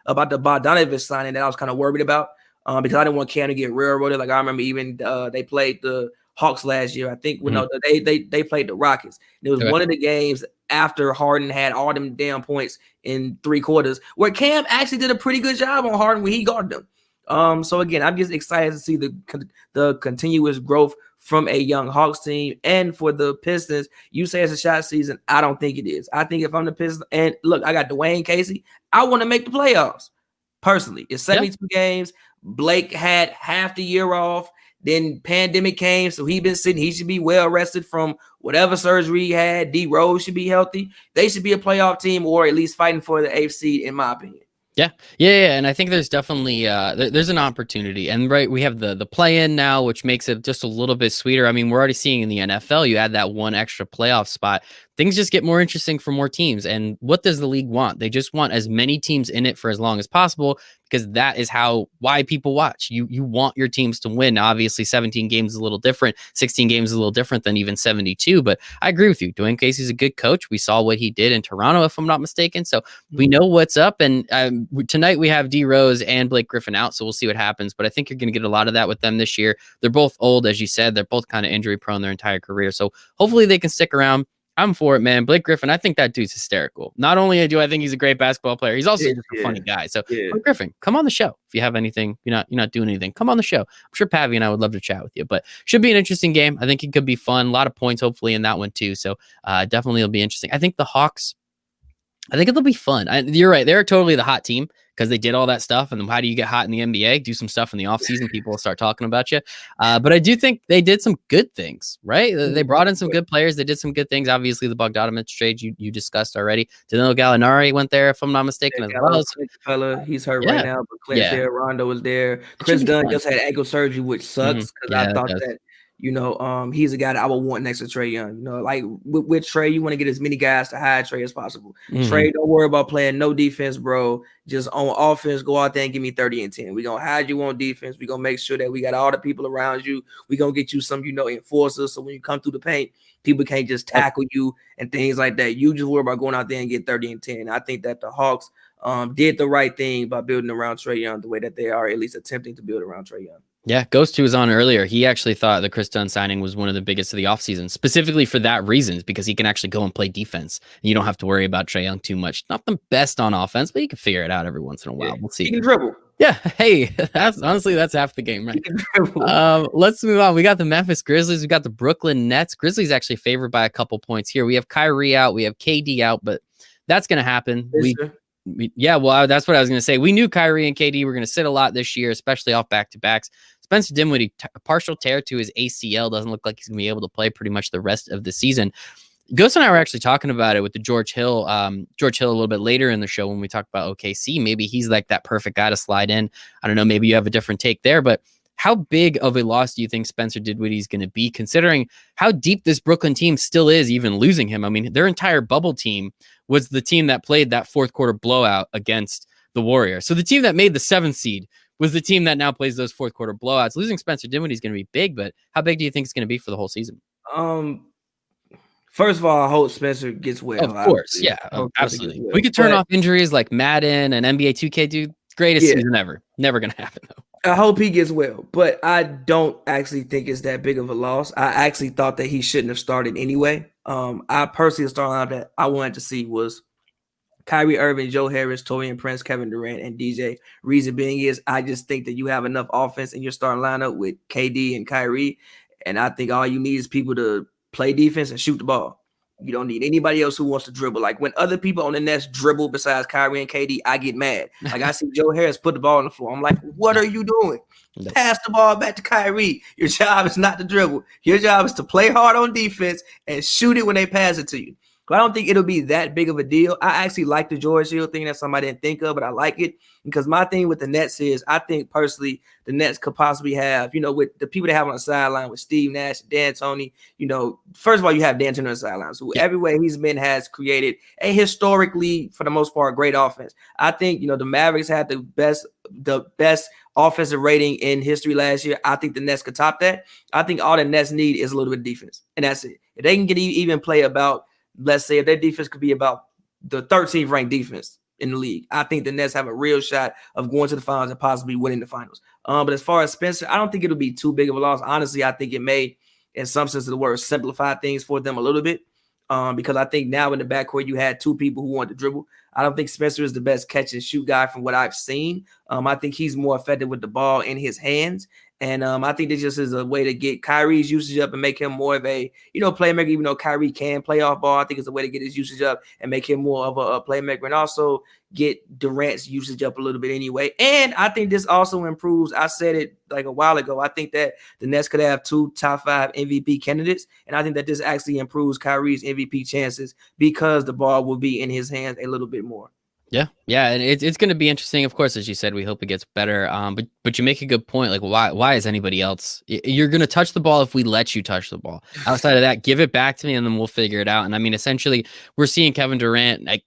Bogdanovich signing that I was kind of worried about because I didn't want Cam to get railroaded. Like I remember even they played the Hawks last year. I think they played the Rockets. And it was one of the games after Harden had all them damn points in 3 quarters where Cam actually did a pretty good job on Harden when he guarded them. So again, I'm just excited to see the continuous growth from a young Hawks team. And for the Pistons, you say it's a shot season. I don't think it is. I think if I'm the Pistons, and look, I got Dwayne Casey, I want to make the playoffs. Personally, it's 72 games. Blake had half the year off. Then pandemic came, so he been sitting. He should be well rested from whatever surgery he had. D Rose should be healthy. They should be a playoff team or at least fighting for the 8th seed, in my opinion. Yeah. And I think there's definitely there's an opportunity, and we have the play-in now, which makes it just a little bit sweeter. I mean, we're already seeing in the NFL, you add that one extra playoff spot, things just get more interesting for more teams. And what does the league want? They just want as many teams in it for as long as possible, because that is why people watch. You want your teams to win. Now, obviously 17 games is a little different, 16 games is a little different than even 72, but I agree with you. Dwayne Casey's a good coach. We saw what he did in Toronto, if I'm not mistaken. So we know what's up. And tonight we have D Rose and Blake Griffin out, so we'll see what happens. But I think you're going to get a lot of that with them this year. They're both old, as you said. They're both kind of injury prone their entire career. So hopefully they can stick around. I'm for it, man. Blake Griffin, I think that dude's hysterical. Not only do I think he's a great basketball player, he's also just a funny guy. So Blake Griffin, come on the show. If you have anything, you're not doing anything, come on the show. I'm sure Pavy and I would love to chat with you, but should be an interesting game. I think it could be fun. A lot of points, hopefully, in that one too. So definitely it'll be interesting. I think the Hawks, I think it'll be fun. You're right. They're totally the hot team because they did all that stuff. And then how do you get hot in the NBA? Do some stuff in the offseason. People will start talking about you. But I do think they did some good things, right? They brought in some good players. They did some good things. Obviously, the Bogdanovich trade you discussed already. Danilo Gallinari went there, if I'm not mistaken, as well. Fella, he's hurt right now, but Clint's there. Rondo was there. Chris Dunn just had ankle surgery, which sucks because I thought that. He's a guy that I would want next to Trae Young. Like with Trae, you want to get as many guys to hide Trae as possible. Trae, don't worry about playing no defense, bro. Just on offense, go out there and give me 30 and 10. We're going to hide you on defense. We're going to make sure that we got all the people around you. We're going to get you some, enforcers. So when you come through the paint, people can't just tackle you and things like that. You just worry about going out there and get 30 and 10. I think that the Hawks did the right thing by building around Trae Young the way that they are at least attempting to build around Trae Young. Yeah, Ghost, who was on earlier, he actually thought the Chris Dunn signing was one of the biggest of the offseason, specifically for that reason, because he can actually go and play defense. And you don't have to worry about Trae Young too much. Not the best on offense, but he can figure it out every once in a while. Yeah, we'll see. He can dribble. Yeah, hey, that's half the game, right? Let's move on. We got the Memphis Grizzlies. We got the Brooklyn Nets. Grizzlies actually favored by a couple points here. We have Kyrie out. We have KD out, but that's going to happen. That's what I was going to say. We knew Kyrie and KD were going to sit a lot this year, especially off back-to-backs. Spencer Dinwiddie, partial tear to his ACL. Doesn't look like he's going to be able to play pretty much the rest of the season. Ghost and I were actually talking about it with the George Hill a little bit later in the show when we talked about OKC. Maybe he's like that perfect guy to slide in. I don't know. Maybe you have a different take there, but how big of a loss do you think Spencer Dinwiddie is going to be, considering how deep this Brooklyn team still is, even losing him? I mean, their entire bubble team was the team that played that fourth quarter blowout against the Warriors. So the team that made the 7th seed was the team that now plays those fourth quarter blowouts. Losing Spencer Dinwiddie is going to be big, but how big do you think it's going to be for the whole season? First of all, I hope Spencer gets well. Of course, yeah, absolutely. Well. We could turn off injuries like Madden and NBA 2K, dude. Greatest season ever. Never going to happen, though. I hope he gets well, but I don't actually think it's that big of a loss. I actually thought that he shouldn't have started anyway. I personally, the starting lineup that I wanted to see was Kyrie Irving, Joe Harris, Taurean Prince, Kevin Durant, and DJ. Reason being is I just think that you have enough offense in your starting lineup with KD and Kyrie, and I think all you need is people to play defense and shoot the ball. You don't need anybody else who wants to dribble. Like when other people on the Nets dribble besides Kyrie and KD, I get mad. Like I see Joe Harris put the ball on the floor. I'm like, what are you doing? Pass the ball back to Kyrie. Your job is not to dribble. Your job is to play hard on defense and shoot it when they pass it to you. But I don't think it'll be that big of a deal. I actually like the George Hill thing. That's something I didn't think of, but I like it because my thing with the Nets is I think personally the Nets could possibly have, with the people they have on the sideline with Steve Nash, Dan Toney, first of all, you have Dan Toney on the sidelines who everywhere he's been has created a historically, for the most part, great offense. I think, the Mavericks had the best offensive rating in history last year. I think the Nets could top that. I think all the Nets need is a little bit of defense, and that's it. If they can even play about, let's say if their defense could be about the 13th ranked defense in the league, I think the Nets have a real shot of going to the finals and possibly winning the finals. But as far as Spencer, I don't think it'll be too big of a loss. Honestly, I think it may, in some sense of the word, simplify things for them a little bit. Because I think now in the backcourt, you had two people who want to dribble. I don't think Spencer is the best catch and shoot guy from what I've seen. I think he's more effective with the ball in his hands. And I think this just is a way to get Kyrie's usage up and make him more of a, playmaker, even though Kyrie can play off ball. I think it's a way to get his usage up and make him more of a playmaker and also get Durant's usage up a little bit anyway. And I think this also improves. I said it like a while ago. I think that the Nets could have 2 top 5 MVP candidates. And I think that this actually improves Kyrie's MVP chances because the ball will be in his hands a little bit more. Yeah, and it's going to be interesting. Of course, as you said, we hope it gets better. But you make a good point. Like, why is anybody else? You're going to touch the ball if we let you touch the ball. Outside of that, give it back to me, and then we'll figure it out. And I mean, essentially, we're seeing Kevin Durant. Like,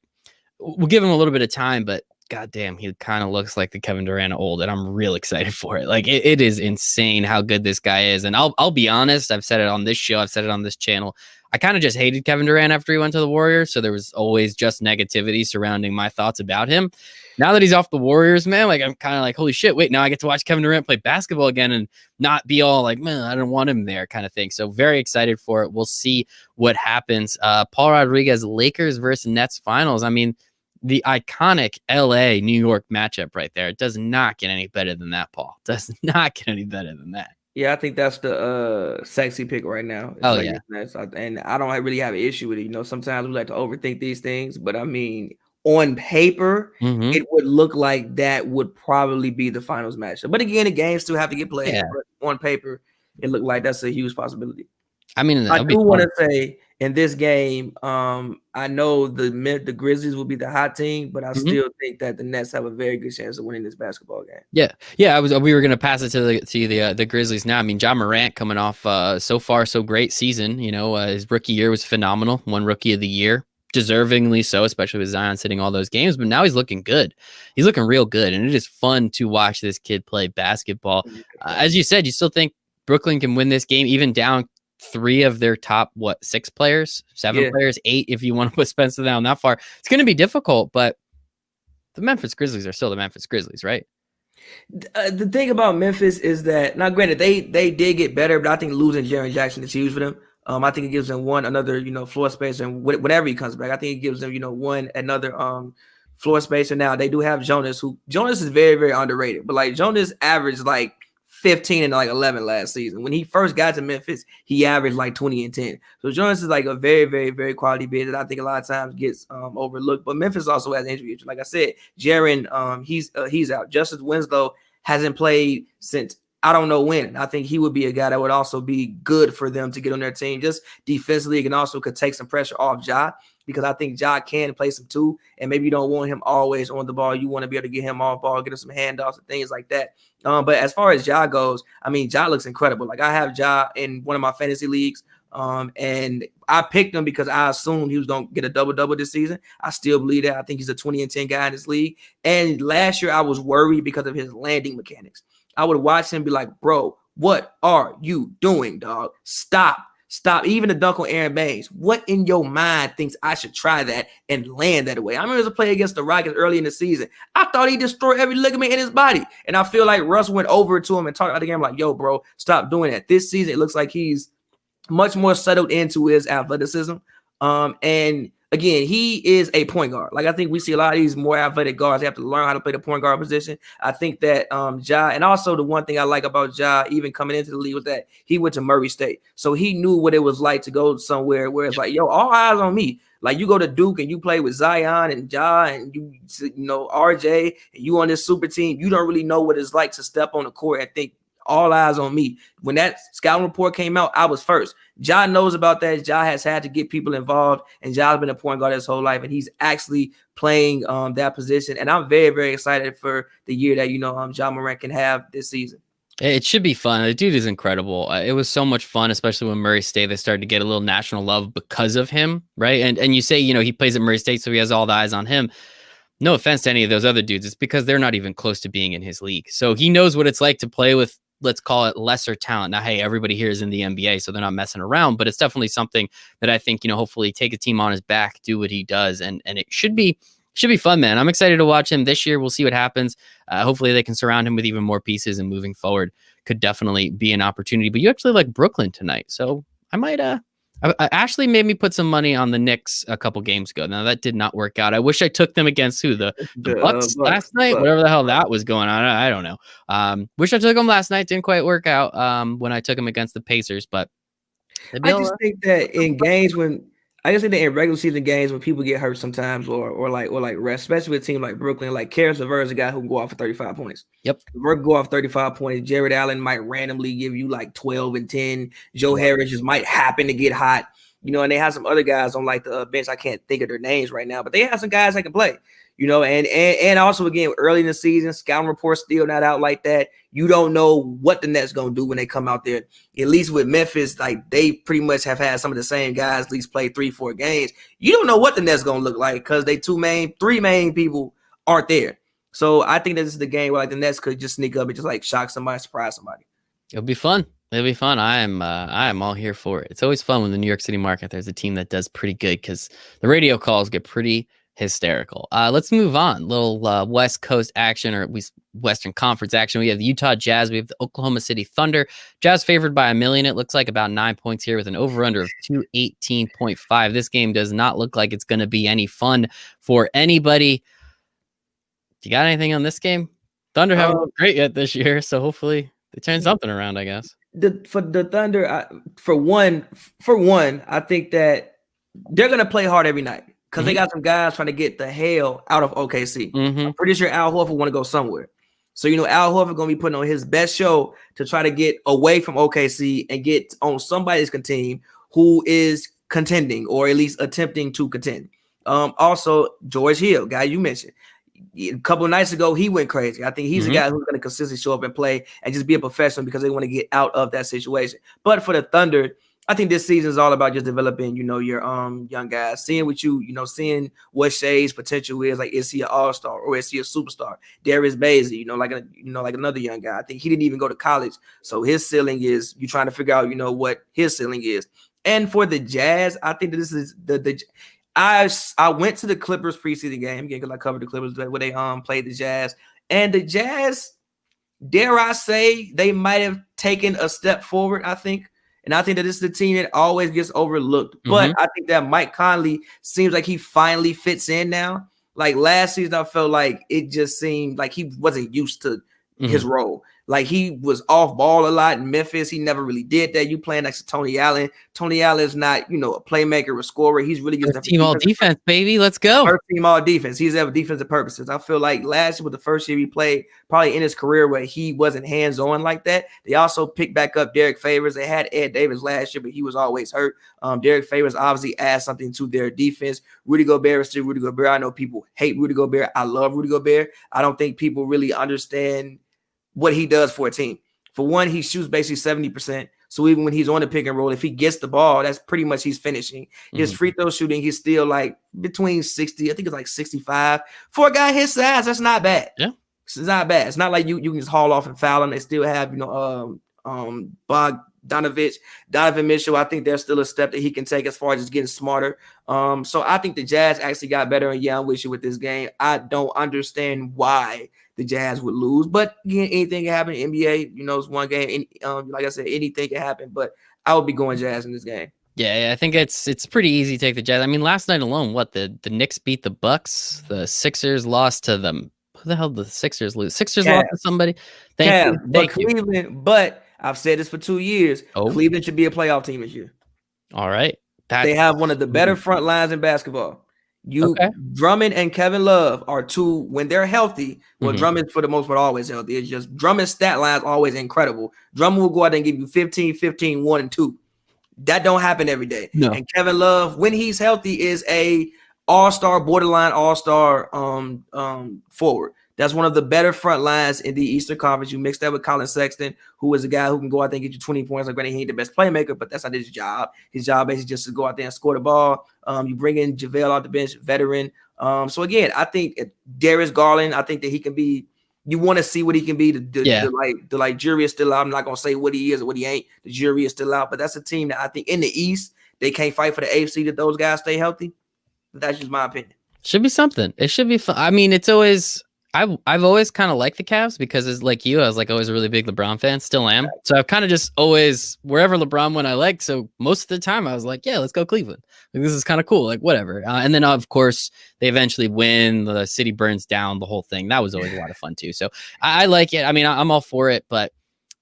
we'll give him a little bit of time, but goddamn, he kind of looks like the Kevin Durant old, and I'm real excited for it. Like, it is insane how good this guy is. And I'll be honest. I've said it on this show. I've said it on this channel. I kind of just hated Kevin Durant after he went to the Warriors, so there was always just negativity surrounding my thoughts about him. Now that he's off the Warriors, man, like I'm kind of like, holy shit, wait, now I get to watch Kevin Durant play basketball again and not be all like, man, I don't want him there kind of thing. So very excited for it. We'll see what happens. Paul Rodriguez, Lakers versus Nets finals. I mean, the iconic LA New York matchup right there. It does not get any better than that, Paul. Does not get any better than that. Yeah, I think that's the sexy pick right now. And I don't really have an issue with it. Sometimes we like to overthink these things, but I mean, on paper, it would look like that would probably be the finals matchup. But again, the games still have to get played. Yeah. But on paper, it looked like that's a huge possibility. I mean, I do want to say in this game, I know the Grizzlies will be the hot team, but I still think that the Nets have a very good chance of winning this basketball game. Yeah. We were gonna pass it to the Grizzlies now. I mean, John Morant coming off so far so great season. His rookie year was phenomenal. Won Rookie of the Year, deservingly so, especially with Zion sitting all those games. But now he's looking good. He's looking real good, and it is fun to watch this kid play basketball. As you said, you still think Brooklyn can win this game, even down 3 of their top 6 players, 7 players, 8 if you want to put Spencer down that far. It's going to be difficult, but the Memphis Grizzlies are still the Memphis Grizzlies, right? The thing about Memphis is that, now granted, they did get better, but I think losing Jaren Jackson is huge for them. I think it gives them another floor space, and whenever he comes back, I think it gives them another floor spacer. Now they do have Jonas is very, very underrated, but like Jonas averaged like 15 and like 11 last season. When he first got to Memphis, he averaged like 20 and 10. So Jonas is like a very, very, very quality bid that I think a lot of times gets overlooked. But Memphis also has injury issues. Like I said, Jaren, he's out. Justice Winslow hasn't played since I don't know when. I think he would be a guy that would also be good for them to get on their team. Just defensively, and also could take some pressure off Ja, because I think Ja can play some too, and maybe you don't want him always on the ball. You want to be able to get him off ball, get him some handoffs and things like that. But as far as Ja goes, I mean, Ja looks incredible. Like I have Ja in one of my fantasy leagues. And I picked him because I assumed he was going to get a double-double this season. I still believe that. I think he's a 20-10 guy in this league. And last year I was worried because of his landing mechanics. I would watch him be like, bro, what are you doing, dog? Stop. Even the dunk on Aaron Baines. What in your mind thinks I should try that and land that way? I remember a play against the Rockets early in the season. I thought he destroyed every ligament in his body. And I feel like Russ went over to him and talked about the game like, yo, bro, stop doing that. This season, it looks like he's much more settled into his athleticism. And again, he is a point guard. Like, I think we see a lot of these more athletic guards. They have to learn how to play the point guard position. I think that Ja, and also the one thing I like about Ja, even coming into the league, was that he went to Murray State. So he knew what it was like to go somewhere where it's like, yo, all eyes on me. Like, you go to Duke and you play with Zion and Ja and you know RJ, and you on this super team. You don't really know what it's like to step on the court and think all eyes on me. When that scouting report came out, I was first. Ja knows about that. Ja has had to get people involved, and Ja's been a point guard his whole life, and he's actually playing that position. And I'm very, very excited for the year that Ja Morant can have this season. It should be fun. The dude is incredible. It was so much fun, especially when Murray State, they started to get a little national love because of him, right? And you say, he plays at Murray State, so he has all the eyes on him. No offense to any of those other dudes. It's because they're not even close to being in his league. So he knows what it's like to play with, let's call it, lesser talent. Now, hey, everybody here is in the NBA, so they're not messing around, but it's definitely something that I think, hopefully take a team on his back, do what he does. And it should be fun, man. I'm excited to watch him this year. We'll see what happens. Hopefully they can surround him with even more pieces, and moving forward could definitely be an opportunity. But you actually like Brooklyn tonight. So I might, Ashley made me put some money on the Knicks a couple games ago. Now that did not work out. I wish I took them against who? The Bucks last night, whatever the hell that was going on. I don't know. Wish I took them last night. Didn't quite work out when I took them against the Pacers, but I just think that in regular season games when people get hurt sometimes or like rest, especially with a team like Brooklyn, like Karis LeVert is a guy who can go off for 35 points. Yep. LeVert go off 35 points. Jared Allen might randomly give you like 12 and 10. Joe Harris just might happen to get hot. And they have some other guys on like the bench. I can't think of their names right now, but they have some guys that can play. And also, again, early in the season, scouting reports still not out like that. You don't know what the Nets going to do when they come out there. At least with Memphis, like, they pretty much have had some of the same guys at least play 3-4 games. You don't know what the Nets going to look like because they three main people aren't there. So I think this is the game where like the Nets could just sneak up and just like shock somebody, surprise somebody. It'll be fun. I am all here for it. It's always fun when the New York City market, there's a team that does pretty good because the radio calls get pretty hysterical. Let's move on. Little West Coast action, or at least Western Conference action. We have the Utah Jazz. We have the Oklahoma City Thunder. Jazz favored by 1 million. It looks like about 9 points here with an over-under of 218.5. This game does not look like it's going to be any fun for anybody. You got anything on this game? Thunder haven't looked great yet this year, so hopefully they turn something around, I guess. For the Thunder, for one, I think that they're going to play hard every night. Because they got some guys trying to get the hell out of OKC. I'm pretty sure Al Horford want to go somewhere. So, Al Horford going to be putting on his best show to try to get away from OKC and get on somebody's team who is contending or at least attempting to contend. Also, George Hill, guy you mentioned. A couple of nights ago, he went crazy. I think he's a guy who's going to consistently show up and play and just be a professional because they want to get out of that situation. But for the Thunder, I think this season is all about just developing, your young guys, seeing what Shay's potential is. Like, is he an all-star or is he a superstar? Darius Bazley, like another young guy. I think he didn't even go to college, so his ceiling is you trying to figure out, what his ceiling is. And for the Jazz, I think that this is I went to the Clippers preseason game again because I covered the Clippers where they played the Jazz, and the Jazz, dare I say, they might have taken a step forward. I think. And I think that this is the team that always gets overlooked. But I think that Mike Conley seems like he finally fits in now. Like last season, I felt like it just seemed like he wasn't used to his role. Like he was off ball a lot in Memphis. He never really did that. You playing next to Tony Allen. Tony Allen is not, a playmaker or scorer. He's really just team all defense, baby. Let's go. First team all defense. He's there for defensive purposes. I feel like last year was the first year he played probably in his career where he wasn't hands-on like that. They also picked back up Derek Favors. They had Ed Davis last year, but he was always hurt. Derek Favors obviously adds something to their defense. Rudy Gobert is still Rudy Gobert. I know people hate Rudy Gobert. I love Rudy Gobert. I don't think people really understand what he does for a team. For one, he shoots basically 70%. So even when he's on the pick and roll, if he gets the ball, that's pretty much he's finishing. His free throw shooting, he's still like between 60, I think it's like 65. For a guy his size, that's not bad. Yeah. It's not bad. It's not like you can just haul off and foul him. They still have, Donovan Mitchell. I think there's still a step that he can take as far as just getting smarter. So I think the Jazz actually got better. And yeah, I'm with you with this game. I don't understand why the Jazz would lose, but again, anything can happen in NBA. It's one game. Like I said, anything can happen. But I would be going Jazz in this game. Yeah, I think it's pretty easy to take the Jazz. I mean, last night alone, the Knicks beat the Bucks. The Sixers lost to them. Who the hell did the Sixers lose? Sixers lost to somebody. Thank you. Cleveland, but I've said this for 2 years. Cleveland should be a playoff team this year. All right. They have one of the better front lines in basketball. Drummond and Kevin Love are two when they're healthy. Well, Drummond for the most part always healthy. It's just Drummond's stat line is always incredible. Drummond will go out there and give you 15, 15, 1, and 2. That don't happen every day. No. And Kevin Love, when he's healthy, is a all-star, borderline all-star forward. That's one of the better front lines in the Eastern Conference. You mix that with Colin Sexton, who is a guy who can go out there and get you 20 points. Like, granted, he ain't the best playmaker, but that's not his job. His job is just to go out there and score the ball. You bring in JaVale off the bench, veteran. So, again, I think Darius Garland, I think that he can be – you want to see what he can be. The jury is still out. I'm not going to say what he is or what he ain't. The jury is still out. But that's a team that I think in the East, they can't fight for the AFC if those guys stay healthy. That's just my opinion. Should be something. It should be fun. I mean, it's always – I've always kind of liked the Cavs because it's like you, I was like always a really big LeBron fan, still am. So I've kind of just always wherever LeBron went, I liked. So most of the time I was like, yeah, let's go Cleveland. Like, this is kind of cool. Like whatever. And then of course they eventually win. The city burns down. The whole thing. That was always a lot of fun too. So I like it. I mean, I'm all for it, but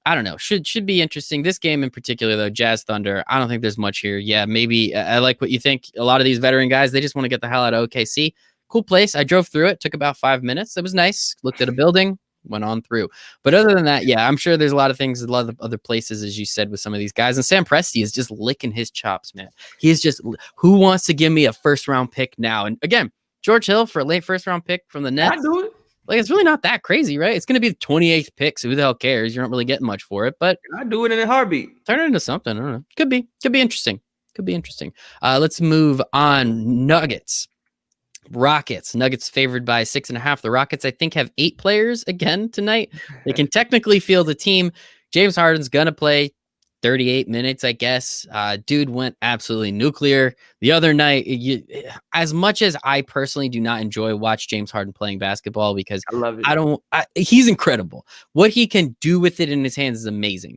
I don't know. Should be interesting. This game in particular, though, Jazz Thunder. I don't think there's much here. Yeah, maybe I like what you think. A lot of these veteran guys, they just want to get the hell out of OKC. Cool place. I drove through it. Took about 5 minutes. It was nice. Looked at a building. Went on through. But other than that, yeah, I'm sure there's a lot of things, a lot of other places, as you said, with some of these guys. And Sam Presti is just licking his chops, man. He is just, who wants to give me a first-round pick now? And again, George Hill for a late first-round pick from the Nets. I do it. Like, it's really not that crazy, right? It's going to be the 28th pick, so who the hell cares? You're not really getting much for it, but I do it in a heartbeat. Turn it into something. I don't know. Could be interesting. Let's move on. Nuggets. Rockets. Nuggets favored by 6.5. The Rockets, I think, have 8 players again tonight. They can technically field the team. James Harden's going to play 38 minutes, I guess. Dude went absolutely nuclear the other night. As much as I personally do not enjoy watch James Harden playing basketball because I love it. He's incredible. What he can do with it in his hands is amazing.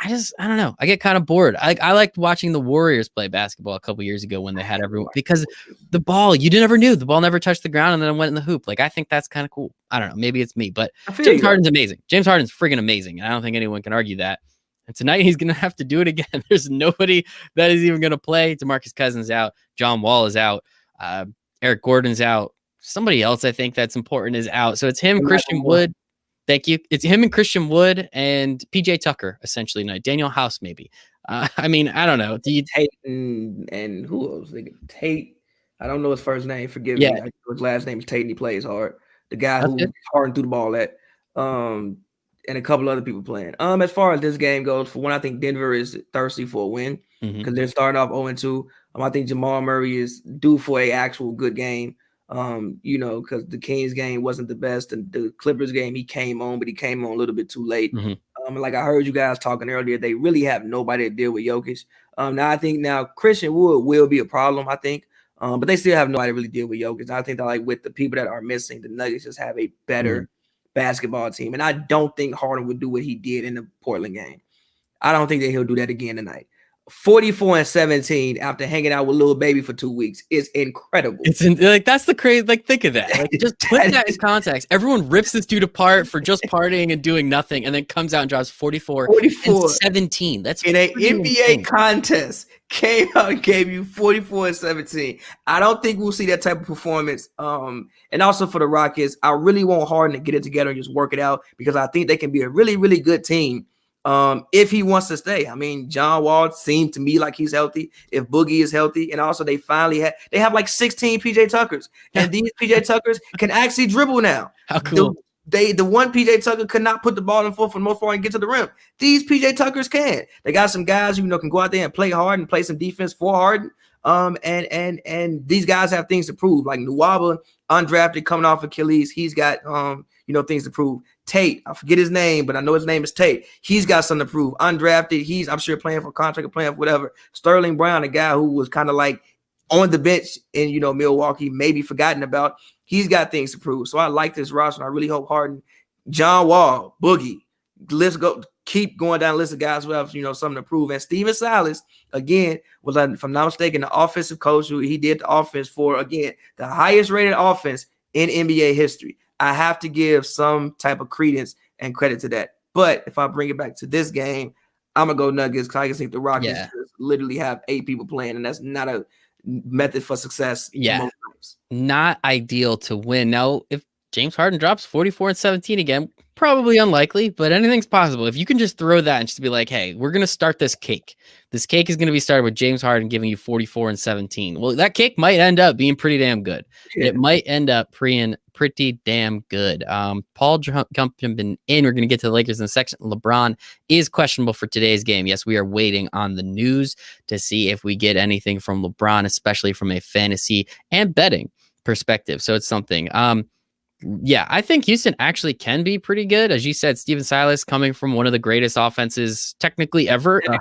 I don't know. I get kind of bored. I liked watching the Warriors play basketball a couple years ago when they had everyone, because the ball, you never knew the ball never touched the ground and then went in the hoop. Like, I think that's kind of cool. I don't know. Maybe it's me, but James Harden's amazing. James Harden's friggin' amazing. And I don't think anyone can argue that. And tonight he's going to have to do it again. There's nobody that is even going to play. DeMarcus Cousins out. John Wall is out. Eric Gordon's out. Somebody else I think that's important is out. So it's him, Christian Wood. Thank you. It's him and Christian Wood and PJ Tucker, essentially tonight. Daniel House, maybe. I mean, I don't know. Do you Tate and who else? Tate. I don't know his first name. Forgive me. His last name is Tate, and he plays hard. The guy who Harden threw the ball at. And a couple other people playing. As far as this game goes, for one, I think Denver is thirsty for a win because they're starting off 0-2. I think Jamal Murray is due for a actual good game. Because the Kings game wasn't the best, and the Clippers game he came on, but he came on a little bit too late. Like I heard you guys talking earlier, they really have nobody to deal with Jokic. Now I think Christian Wood will be a problem, I think, but they still have nobody to really deal with Jokic. I think that like with the people that are missing, the Nuggets just have a better basketball team, and I don't think Harden would do what he did in the Portland game. I don't think that he'll do that again tonight. 44-17 after hanging out with Lil Baby for 2 weeks is incredible. That's the crazy. Like, think of that. Like, just put that in context. Everyone rips this dude apart for just partying and doing nothing, and then comes out and drops 44-17. That's in an NBA contest. Came out and gave you 44-17. I don't think we'll see that type of performance. And also for the Rockets, I really want Harden to get it together and just work it out because I think they can be a really, really good team. If he wants to stay. I mean, John Wall seemed to me like he's healthy. If Boogie is healthy, and also they have like 16 PJ Tuckers, and these PJ Tuckers can actually dribble now. How cool! The one PJ Tucker could not put the ball in for the most part and get to the rim. These PJ Tuckers can. They got some guys who can go out there and play hard and play some defense for Harden. And these guys have things to prove. Like Nwaba, undrafted, coming off Achilles, he's got things to prove. Tate, I forget his name, but I know his name is Tate. He's got something to prove. Undrafted, I'm sure playing for contract or playing for whatever. Sterling Brown, a guy who was kind of like on the bench in Milwaukee, maybe forgotten about. He's got things to prove. So I like this roster. And I really hope Harden, John Wall, Boogie, let's go. Keep going down the list of guys who have something to prove. And Steven Silas, again, was, if I'm not mistaken, the offensive coach who he did the offense for, again, the highest rated offense in NBA history. I have to give some type of credence and credit to that. But if I bring it back to this game, I'm gonna go Nuggets because I just think the Rockets just literally have 8 people playing, and that's not a method for success. Yeah, not ideal to win. Now, if James Harden drops 44 and 17 again, probably unlikely, but anything's possible. If you can just throw that and just be like, hey, we're going to start this cake. This cake is going to be started with James Harden giving you 44 and 17. Well, that cake might end up being pretty damn good. Yeah. It might end up pretty damn good. Paul jumping in. We're going to get to the Lakers in a section. LeBron is questionable for today's game. Yes, we are waiting on the news to see if we get anything from LeBron, especially from a fantasy and betting perspective. So it's something. Yeah, I think Houston actually can be pretty good. As you said, Steven Silas coming from one of the greatest offenses technically ever. The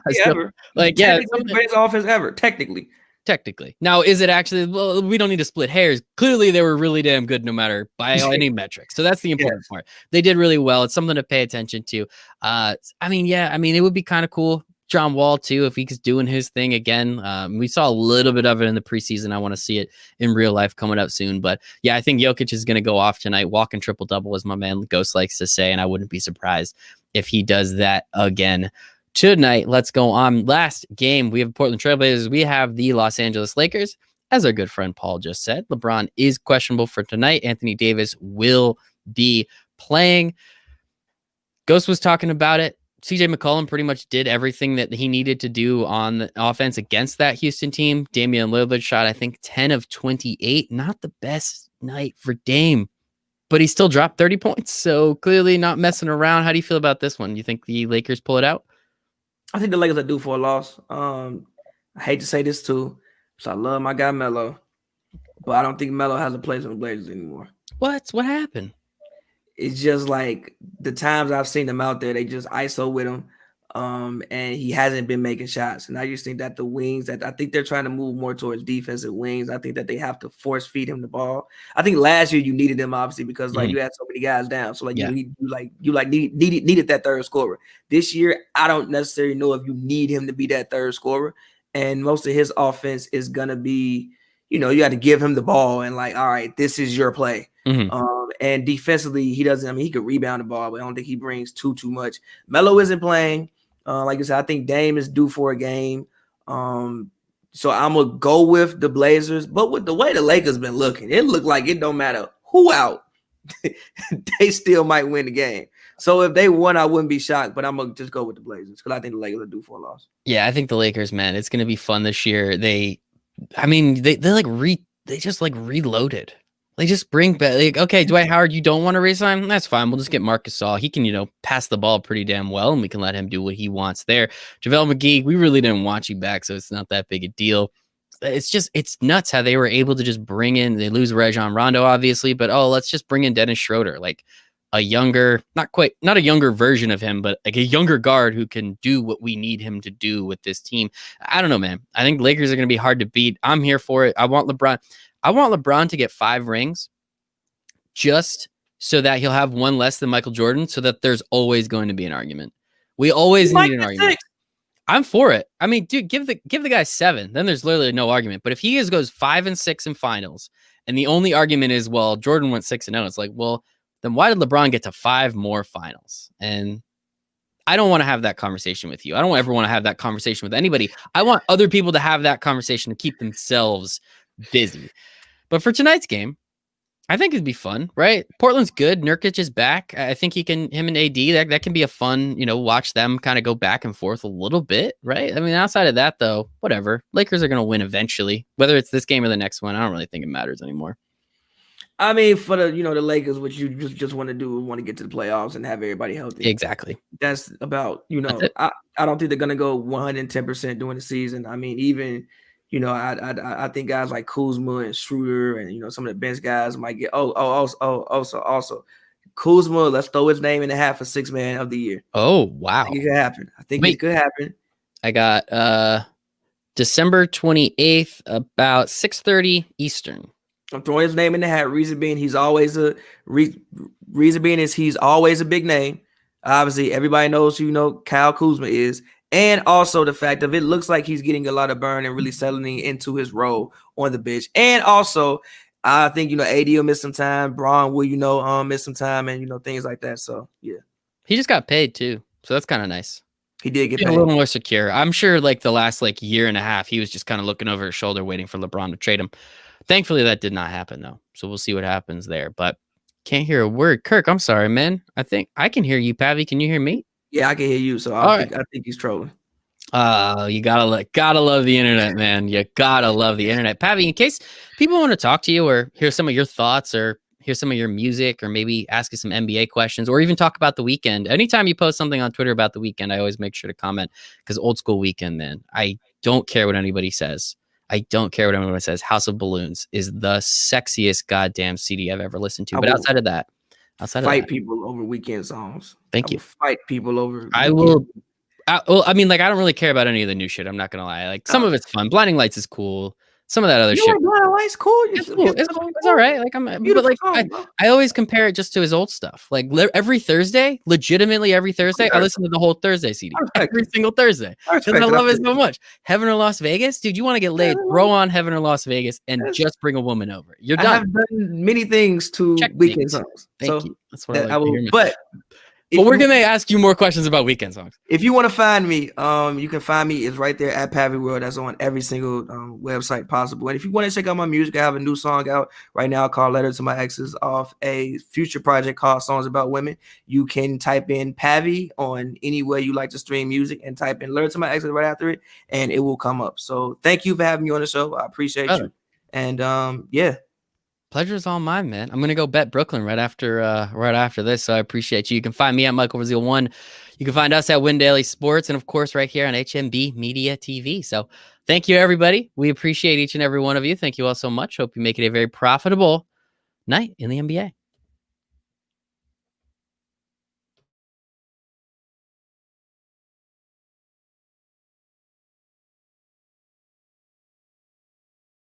greatest offense ever, technically. Now, is it actually? Well, we don't need to split hairs. Clearly, they were really damn good no matter by any metric. So that's the important part. They did really well. It's something to pay attention to. It would be kind of cool. John Wall, too, if he's doing his thing again. We saw a little bit of it in the preseason. I want to see it in real life coming up soon. But yeah, I think Jokic is going to go off tonight. Walking triple-double, as my man Ghost likes to say, and I wouldn't be surprised if he does that again tonight. Let's go on. Last game, we have Portland Trailblazers. We have the Los Angeles Lakers. As our good friend Paul just said, LeBron is questionable for tonight. Anthony Davis will be playing. Ghost was talking about it. CJ McCollum pretty much did everything that he needed to do on the offense against that Houston team. Damian Lillard shot, I think, 10 of 28. Not the best night for Dame, but he still dropped 30 points. So clearly not messing around. How do you feel about this one? You think the Lakers pull it out? I think the Lakers are due for a loss. I hate to say this too, so I love my guy Melo, but I don't think Melo has a place on the Blazers anymore. What happened? It's just like the times I've seen him out there, they just ISO with him, and he hasn't been making shots. And I just think that the wings, that I think they're trying to move more towards defensive wings. I think that they have to force feed him the ball. I think last year you needed him obviously because you had so many guys down, so you needed that third scorer. This year I don't necessarily know if you need him to be that third scorer, and most of his offense is gonna be, you got to give him the ball and all right, this is your play. And defensively, he doesn't. He could rebound the ball, but I don't think he brings too much. Melo isn't playing. Like I said, I think Dame is due for a game. So I'm gonna go with the Blazers. But with the way the Lakers been looking, it looked like it don't matter who out, they still might win the game. So if they won, I wouldn't be shocked. But I'm gonna just go with the Blazers because I think the Lakers are due for a loss. Yeah, I think the Lakers, man, it's gonna be fun this year. They just reloaded. They just bring back, okay, Dwight Howard, you don't want to resign? That's fine. We'll just get Marc Gasol. He can, pass the ball pretty damn well, and we can let him do what he wants there. JaVale McGee, we really didn't want you back, so it's not that big a deal. It's nuts how they were able to just bring in, they lose Rajon Rondo, obviously, but let's just bring in Dennis Schroeder, like a younger, not a younger version of him, but like a younger guard who can do what we need him to do with this team. I don't know, man. I think Lakers are going to be hard to beat. I'm here for it. I want LeBron to get 5 rings just so that he'll have one less than Michael Jordan, so that there's always going to be an argument. We always need an argument. 6. I'm for it. I mean, dude, give the guy 7. Then there's literally no argument. But if he goes 5 and 6 in finals, and the only argument is, well, Jordan went 6 and 0, it's like, well, then why did LeBron get to 5 more finals? And I don't want to have that conversation with you. I don't ever want to have that conversation with anybody. I want other people to have that conversation to keep themselves busy. But for tonight's game, I think it'd be fun, right? Portland's good. Nurkic is back. I think him and AD, that can be a fun, watch them kind of go back and forth a little bit, right? I mean, outside of that, though, whatever. Lakers are going to win eventually. Whether it's this game or the next one, I don't really think it matters anymore. I mean, for the the Lakers, what you just want to do, want to get to the playoffs and have everybody healthy. Exactly. That's about That's it. I don't think they're gonna go 110% during the season. I mean, even I think guys like Kuzma and Schroeder and some of the bench guys might get also Kuzma. Let's throw his name in the hat for sixth man of the year. Oh I wow. think it could happen. I think it could happen. I got December 28th, about 6:30 Eastern. I'm throwing his name in the hat. Reason being, he's always a big name. Obviously, everybody knows who Kyle Kuzma is, and also the fact of it looks like he's getting a lot of burn and really settling into his role on the bench. And also, I think AD will miss some time. Braun will miss some time, and things like that. So yeah, he just got paid too, so that's kind of nice. He did get paid. A little more secure. I'm sure like the last year and a half, he was just kind of looking over his shoulder, waiting for LeBron to trade him. Thankfully, that did not happen though. So we'll see what happens there. But can't hear a word. Kirk, I'm sorry, man. I think I can hear you. Pavy, can you hear me? Yeah, I can hear you. So I think he's trolling. You gotta love the internet, man. You gotta love the internet. Pavy, in case people want to talk to you or hear some of your thoughts or hear some of your music or maybe ask you some NBA questions or even talk about the weekend. Anytime you post something on Twitter about the weekend, I always make sure to comment because Old School Weekend, man. I don't care what anybody says. House of Balloons is the sexiest goddamn CD I've ever listened to. But outside of that, people over weekend songs. Thank you. Fight people over. I will. I don't really care about any of the new shit. I'm not gonna lie. Like some of it's fun. Blinding Lights is cool. Some of that other shit. Blinding Lights cool. It's cool. It's all right. Like I always compare it just to his old stuff. Like every Thursday, legitimately every Thursday, I listen to the whole Thursday CD. Every single Thursday. Because I love it so much. Heaven or Las Vegas, dude. You want to get laid? Throw on Heaven or Las Vegas and just bring a woman over. You're done. I have done many things to weekend songs. Thank you. That's what I will. But we're going to ask you more questions about weekend songs. If you want to find me, you can find me. It's right there at Pavy World. That's on every single website possible. And if you want to check out my music, I have a new song out right now called Letter to My Exes off a future project called Songs About Women. You can type in Pavy on anywhere you like to stream music and type in Letter to My Exes right after it, and it will come up. So thank you for having me on the show. I appreciate you. And yeah. Pleasure's all mine, man. I'm gonna go bet Brooklyn right after this. So I appreciate you. You can find me at Michael1. You can find us at Win Daily Sports, and of course, right here on HNB Media TV. So thank you, everybody. We appreciate each and every one of you. Thank you all so much. Hope you make it a very profitable night in the NBA.